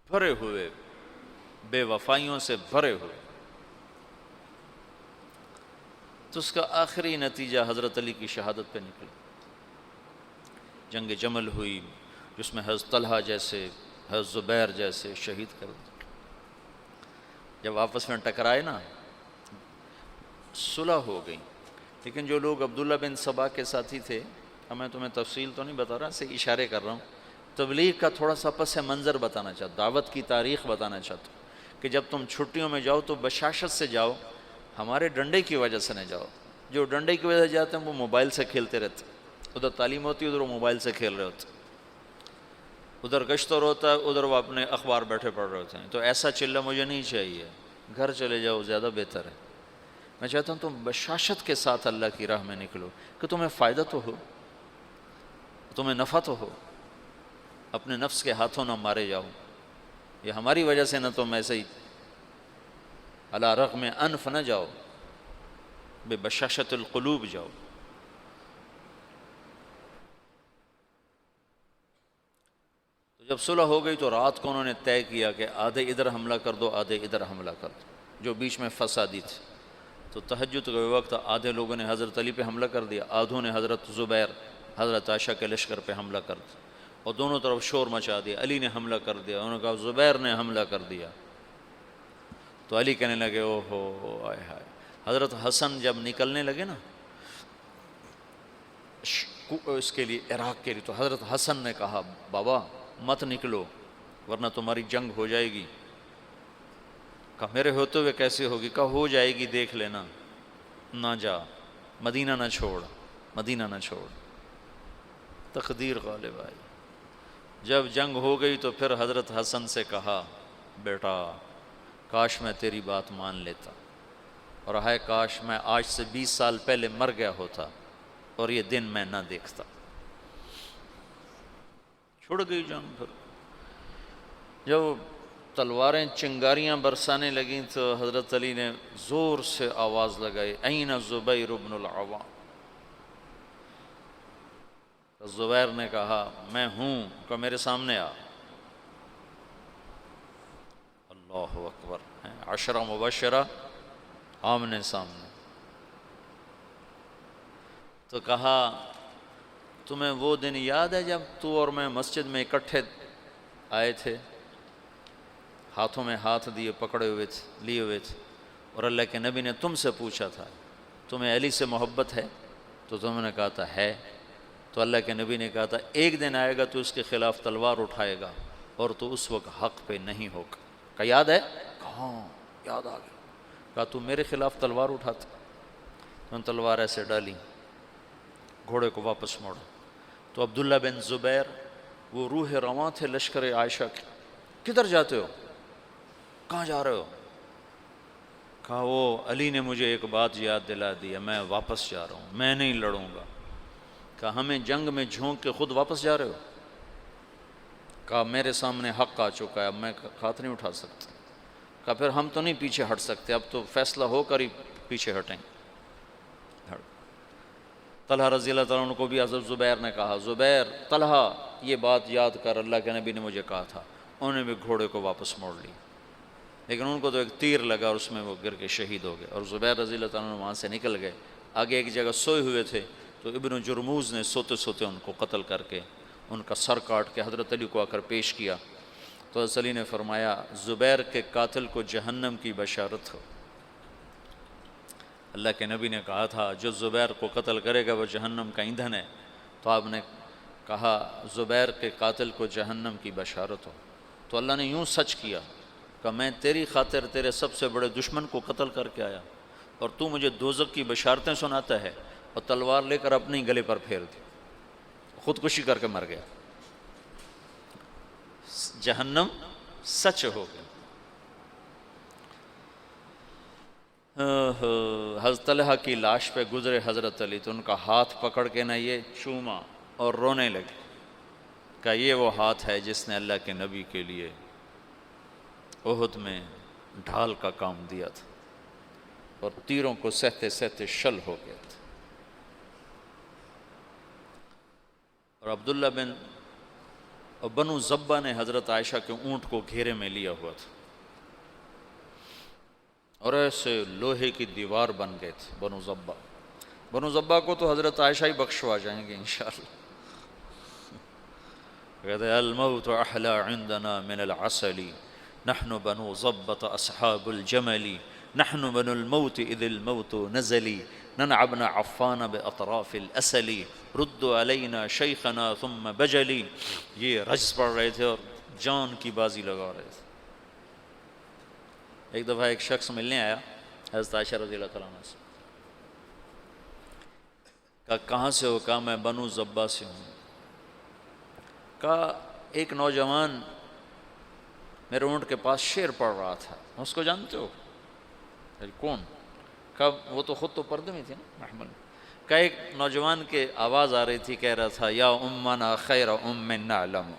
بھرے ہوئے بے وفائیوں سے بھرے ہوئے۔ تو اس کا آخری نتیجہ حضرت علی کی شہادت پہ نکلا۔ جنگ جمل ہوئی جس میں حضرت طلحہ جیسے، حضرت زبیر جیسے شہید کر دیے۔ جب آپس میں ٹکرائے نا صلح ہو گئی، لیکن جو لوگ عبداللہ بن سبا کے ساتھی تھے، اب میں تمہیں تفصیل تو نہیں بتا رہا، سے اشارے کر رہا ہوں، تبلیغ کا تھوڑا سا پس منظر بتانا چاہتا، دعوت کی تاریخ بتانا چاہتا ہوں کہ جب تم چھٹیوں میں جاؤ تو بشاشت سے جاؤ، ہمارے ڈنڈے کی وجہ سے نہ جاؤ۔ جو ڈنڈے کی وجہ سے جاتے ہیں وہ موبائل سے کھیلتے رہتے، ادھر تعلیم ہوتی ہے ادھر وہ موبائل سے کھیل رہے ہوتے، ادھر گشتر ہوتا ہے ادھر وہ اپنے اخبار بیٹھے پڑھ رہے ہوتے ہیں۔ تو ایسا چلہ مجھے نہیں چاہیے، گھر چلے جاؤ زیادہ بہتر ہے۔ میں چاہتا ہوں تم بشاشت کے ساتھ اللہ کی راہ میں نکلو کہ تمہیں فائدہ تو ہو، تمہیں نفع تو ہو، اپنے نفس کے ہاتھوں نہ مارے جاؤ، یہ ہماری وجہ سے نہ تم ایسے ہی علی رغم انف نہ جاؤ، بے بشاشت القلوب جاؤ۔ تو جب صلح ہو گئی تو رات کو انہوں نے طے کیا کہ آدھے ادھر حملہ کر دو آدھے ادھر حملہ کر دو، جو بیچ میں فسادی تھی۔ تو تہجد کے وقت آدھے لوگوں نے حضرت علی پہ حملہ کر دیا، آدھوں نے حضرت زبیر حضرت عائشہ کے لشکر پہ حملہ کر دیا، اور دونوں طرف شور مچا دیا، علی نے حملہ کر دیا، انہوں نے کہا زبیر نے حملہ کر دیا۔ تو علی کہنے لگے او ہو آئے ہائے۔ حضرت حسن جب نکلنے لگے نا اس کے لیے، عراق کے لیے، تو حضرت حسن نے کہا بابا مت نکلو ورنہ تمہاری جنگ ہو جائے گی۔ کہا میرے ہوتے ہوئے کیسے ہوگی؟ کہا ہو جائے گی دیکھ لینا۔ نہ جا، مدینہ نہ چھوڑ، مدینہ نہ چھوڑ۔ تقدیر غالب آئی۔ جب جنگ ہو گئی تو پھر حضرت حسن سے کہا، بیٹا کاش میں تیری بات مان لیتا، اور ہائے کاش میں آج سے 20 سال پہلے مر گیا ہوتا اور یہ دن میں نہ دیکھتا۔ چھڑ گئی جنگ۔ پھر جب تلواریں چنگاریاں برسانے لگیں تو حضرت علی نے زور سے آواز لگائی، این زبیر بن العوام۔ زبیر نے کہا، میں ہوں، کہ میرے سامنے آ۔ اللہ اکبر، 10 مبشرہ آمنے سامنے۔ تو کہا، تمہیں وہ دن یاد ہے جب تو اور میں مسجد میں اکٹھے آئے تھے، ہاتھوں میں ہاتھ دیے پکڑے ہوئے تھے، لیے ہوئے تھے، اور اللہ کے نبی نے تم سے پوچھا تھا تمہیں علی سے محبت ہے؟ تو تم نے کہا تھا ہے۔ تو اللہ کے نبی نے کہا تھا ایک دن آئے گا تو اس کے خلاف تلوار اٹھائے گا اور تو اس وقت حق پہ نہیں ہوگا۔ کہا یاد ہے؟ ہاں یاد آ گیا۔ کہا تو میرے خلاف تلوار اٹھاتا؟ تو تلوار ایسے ڈالی، گھوڑے کو واپس موڑا۔ تو عبداللہ بن زبیر وہ روح رواں تھے لشکر عائشہ کے، کدھر جاتے ہو؟ کہاں جا رہے ہو؟ کہا وہ علی نے مجھے ایک بات یاد دلا دی ہے، میں واپس جا رہا ہوں، میں نہیں لڑوں گا۔ کہا ہمیں جنگ میں جھونک کے خود واپس جا رہے ہو؟ کہا میرے سامنے حق آ چکا ہے، اب میں ہاتھ نہیں اٹھا سکتا۔ کہا پھر ہم تو نہیں پیچھے ہٹ سکتے، اب تو فیصلہ ہو کر ہی پیچھے ہٹیں۔ طلحہ رضی اللہ تعالیٰ عنہ کو بھی حضرت زبیر نے کہا، زبیر طلحہ یہ بات یاد کر، اللہ کے نبی نے مجھے کہا تھا۔ انہوں نے بھی گھوڑے کو واپس موڑ لی، لیکن ان کو تو ایک تیر لگا اور اس میں وہ گر کے شہید ہو گئے، اور زبیر رضی اللہ تعالیٰ عنہ وہاں سے نکل گئے۔ آگے ایک جگہ سوئے ہوئے تھے تو ابن جرموز نے سوتے سوتے ان کو قتل کر کے ان کا سر کاٹ کے حضرت علی کو آ کر پیش کیا۔ تو حضرت علی نے فرمایا، زبیر کے قاتل کو جہنم کی بشارت ہو۔ اللہ کے نبی نے کہا تھا جو زبیر کو قتل کرے گا وہ جہنم کا ایندھن ہے، تو آپ نے کہا زبیر کے قاتل کو جہنم کی بشارت ہو۔ تو اللہ نے یوں سچ کیا کہ میں تیری خاطر تیرے سب سے بڑے دشمن کو قتل کر کے آیا اور تو مجھے دوزخ کی بشارتیں سناتا ہے، اور تلوار لے کر اپنے گلے پر پھیر دی، خودکشی کر کے مر گیا۔ جہنم سچ ہو گیا۔ حضرت طلحہ کی لاش پہ گزرے حضرت علی تو ان کا ہاتھ پکڑ کے نہ یہ چوما اور رونے لگے، کہ یہ وہ ہاتھ ہے جس نے اللہ کے نبی کے لیے احد میں ڈھال کا کام دیا تھا اور تیروں کو سہتے سہتے شل ہو گیا تھا۔ اور عبداللہ بنو زبہ نے حضرت عائشہ کے اونٹ کو گھیرے میں لیا ہوا تھا، اور ایسے لوہے کی دیوار بن گئے تھے بنو زبہ کو تو حضرت عائشہ ہی بخشوا جائیں گے انشاءاللہ۔ کہتے ہیں الموت احلی عندنا من العسل، نحن بنو زبۃ اصحاب الجمل، نحن بنو الموت اذ الموت نزلی، ننعبن عفان باطراف الاسل، رد علینا شیخنا ثم بجلی۔ یہ رجز پڑھ رہے تھے اور جان کی بازی لگا رہے تھے۔ ایک دفعہ ایک شخص ملنے آیا حضرت عائشہ رضی اللہ تعالیٰ عنہ سے، کہا کہاں سے ہو؟ کہا میں بنو زبہ سے ہوں۔ کہا ایک نوجوان میرے اونٹ کے پاس شعر پڑھ رہا تھا، اس کو جانتے ہو؟ کون؟ کہا وہ تو خود تو پردے میں تھی نا محمل۔ کہا ایک نوجوان کے آواز آ رہی تھی، کہہ رہا تھا یا امنا خیر ام نعلم،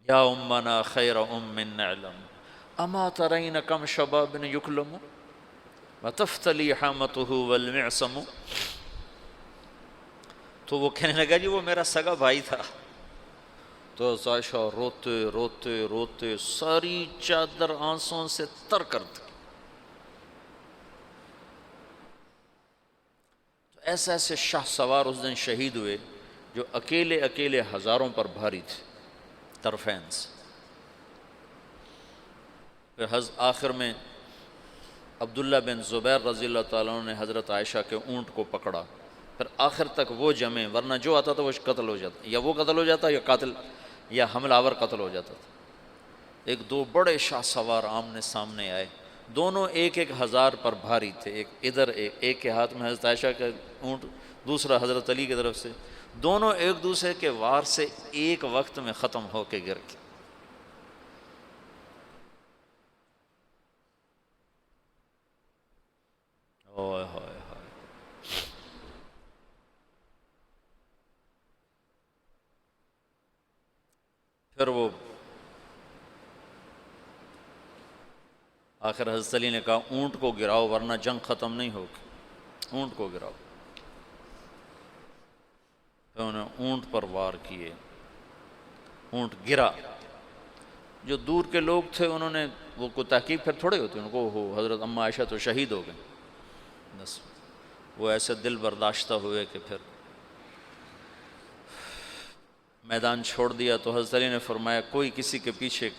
یا امنا خیر ام نعلم، اما ترین کم شباب یکلم وتفتلی حامته والمعصم۔ تو وہ کہنے لگا جی وہ میرا سگا بھائی تھا۔ تو عائشہ روتے روتے روتے ساری چادر آنسوں سے تر کر دی۔ تو ایسے ایسے شاہ سوار اس دن شہید ہوئے جو اکیلے اکیلے ہزاروں پر بھاری تھے طرفین سے۔ پھر آخر میں عبداللہ بن زبیر رضی اللہ تعالیٰ عنہ نے حضرت عائشہ کے اونٹ کو پکڑا، پھر آخر تک وہ جمے، ورنہ جو آتا تھا وہ قتل ہو جاتا، یا وہ قتل ہو جاتا یا قاتل یا حملہ آور قتل ہو جاتا تھا۔ ایک دو بڑے شاہ سوار آمنے سامنے آئے، دونوں ایک ایک ہزار پر بھاری تھے، ایک ادھر ایک کے ہاتھ میں حضرت عائشہ کا اونٹ، دوسرا حضرت علی کی طرف سے، دونوں ایک دوسرے کے وار سے ایک وقت میں ختم ہو کے گر گئے۔ اوئے ہوئے ہوئے۔ پھر وہ آخر حضرت علی نے کہا اونٹ کو گراؤ ورنہ جنگ ختم نہیں ہوگی، اونٹ کو گراؤ۔ پھر انہوں نے اونٹ پر وار کیے، اونٹ گرا۔ جو دور کے لوگ تھے انہوں نے، وہ کوئی تحقیق پھر تھوڑے ہوتے، ان کو ہو حضرت اما عائشہ تو شہید ہو گئے، بس وہ ایسے دل برداشتہ ہوئے کہ پھر میدان چھوڑ دیا۔ تو حضرت علی نے فرمایا کوئی کسی کے پیچھے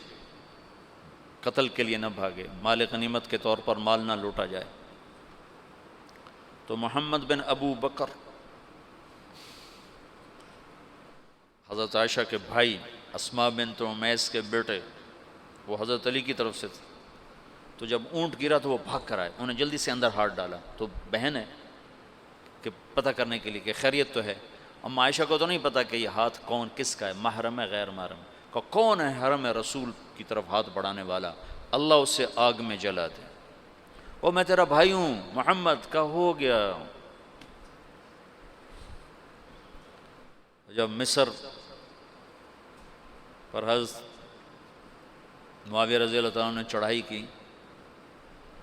قتل کے لیے نہ بھاگے، مال غنیمت کے طور پر مال نہ لوٹا جائے۔ تو محمد بن ابو بکر حضرت عائشہ کے بھائی، اسماء بنت عمیس کے بیٹے، وہ حضرت علی کی طرف سے تھے، تو جب اونٹ گرا تو وہ بھاگ کر آئے، انہوں نے جلدی سے اندر ہاتھ ڈالا۔ تو بہن ہے کہ پتہ کرنے کے لیے کہ خیریت تو ہے، اما عائشہ کو تو نہیں پتہ کہ یہ ہاتھ کون کس کا ہے، محرم ہے غیر محرم، کہ کون ہے حرم رسول کی طرف ہاتھ بڑھانے والا، اللہ اسے آگ میں جلا دے۔ وہ میں تیرا بھائی ہوں محمد کا، ہو گیا۔ جب مصر پر حضرت معاویہ رضی اللہ تعالیٰ نے چڑھائی کی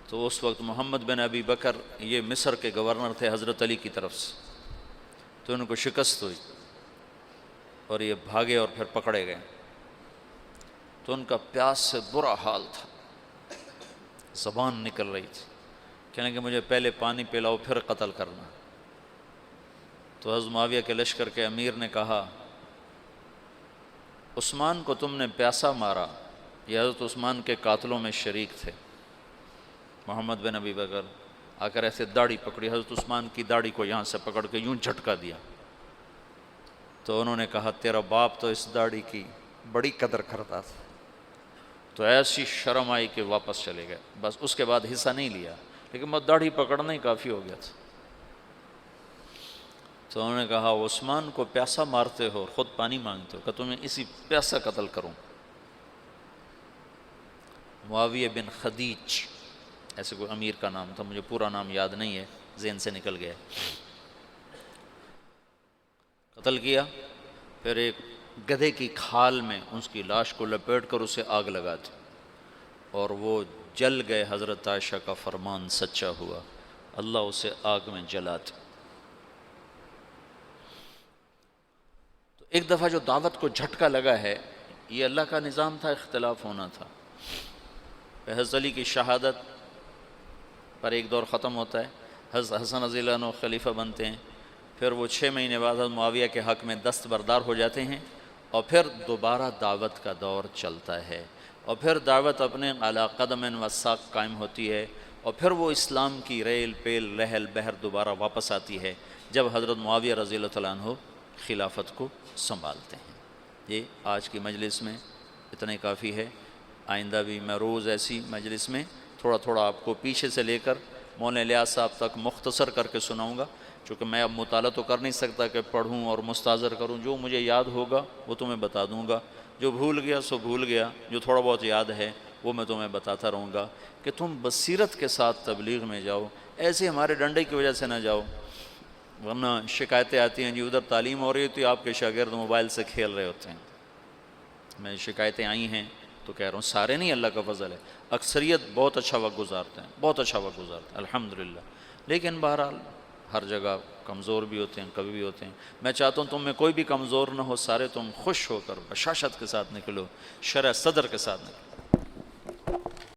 تو اس وقت محمد بن ابی بکر یہ مصر کے گورنر تھے حضرت علی کی طرف سے، تو ان کو شکست ہوئی اور یہ بھاگے اور پھر پکڑے گئے۔ تو ان کا پیاس سے برا حال تھا، زبان نکل رہی تھی، کہنے کہ مجھے پہلے پانی پلاؤ پھر قتل کرنا۔ تو حضرت معاویہ کے لشکر کے امیر نے کہا عثمان کو تم نے پیاسا مارا، یہ حضرت عثمان کے قاتلوں میں شریک تھے۔ محمد بن ابی بکر آ کر ایسے داڑھی پکڑی، حضرت عثمان کی داڑھی کو یہاں سے پکڑ کے یوں جھٹکا دیا۔ تو انہوں نے کہا تیرا باپ تو اس داڑھی کی بڑی قدر کرتا تھا۔ تو ایسی شرم آئی کہ واپس چلے گئے، بس اس کے بعد حصہ نہیں لیا، لیکن وہ داڑھی پکڑنا ہی کافی ہو گیا تھا۔ تو انہوں نے کہا عثمان کو پیاسا مارتے ہو، خود پانی مانگتے ہو، کہ تمہیں اسی پیاسا قتل کروں۔ معاویہ بن خدیج ایسے کوئی امیر کا نام تھا، مجھے پورا نام یاد نہیں ہے، ذہن سے نکل گیا، قتل کیا۔ پھر ایک گدھے کی کھال میں اس کی لاش کو لپیٹ کر اسے آگ لگا دی اور وہ جل گئے۔ حضرت عائشہ کا فرمان سچا ہوا، اللہ اسے آگ میں جلا دے۔ تو ایک دفعہ جو دعوت کو جھٹکا لگا ہے، یہ اللہ کا نظام تھا، اختلاف ہونا تھا۔ حضرت علی کی شہادت پر ایک دور ختم ہوتا ہے، حضرت حسن رضی اللہ عنہ خلیفہ بنتے ہیں، پھر وہ 6 مہینے بعد حضرت معاویہ کے حق میں دستبردار ہو جاتے ہیں، اور پھر دوبارہ دعوت کا دور چلتا ہے، اور پھر دعوت اپنے علی قدم و ساق قائم ہوتی ہے، اور پھر وہ اسلام کی ریل پیل رحل بہر دوبارہ واپس آتی ہے جب حضرت معاویہ رضی اللہ تعالیٰ عنہ خلافت کو سنبھالتے ہیں۔ یہ آج کی مجلس میں اتنا ہی کافی ہے، آئندہ بھی میں روز ایسی مجلس میں تھوڑا تھوڑا آپ کو پیچھے سے لے کر مولانا الیاس صاحب تک مختصر کر کے سناؤں گا، چونکہ میں اب مطالعہ تو کر نہیں سکتا کہ پڑھوں اور مستحضر کروں، جو مجھے یاد ہوگا وہ تمہیں بتا دوں گا، جو بھول گیا سو بھول گیا، جو تھوڑا بہت یاد ہے وہ میں تمہیں بتاتا رہوں گا، کہ تم بصیرت کے ساتھ تبلیغ میں جاؤ، ایسے ہمارے ڈنڈے کی وجہ سے نہ جاؤ، ورنہ شکایتیں آتی ہیں جی ادھر تعلیم ہو رہی ہوتی ہے، آپ کے شاگرد موبائل سے کھیل رہے ہوتے ہیں۔ میں شکایتیں آئی ہیں تو کہہ رہا ہوں، سارے نہیں، اللہ کا فضل ہے، اکثریت بہت اچھا وقت گزارتے ہیں، بہت اچھا وقت گزارتے ہیں الحمدللہ، لیکن بہرحال ہر جگہ کمزور بھی ہوتے ہیں، کبھی بھی ہوتے ہیں۔ میں چاہتا ہوں تم میں کوئی بھی کمزور نہ ہو، سارے تم خوش ہو کر بشاشت کے ساتھ نکلو، شرح صدر کے ساتھ نکلو۔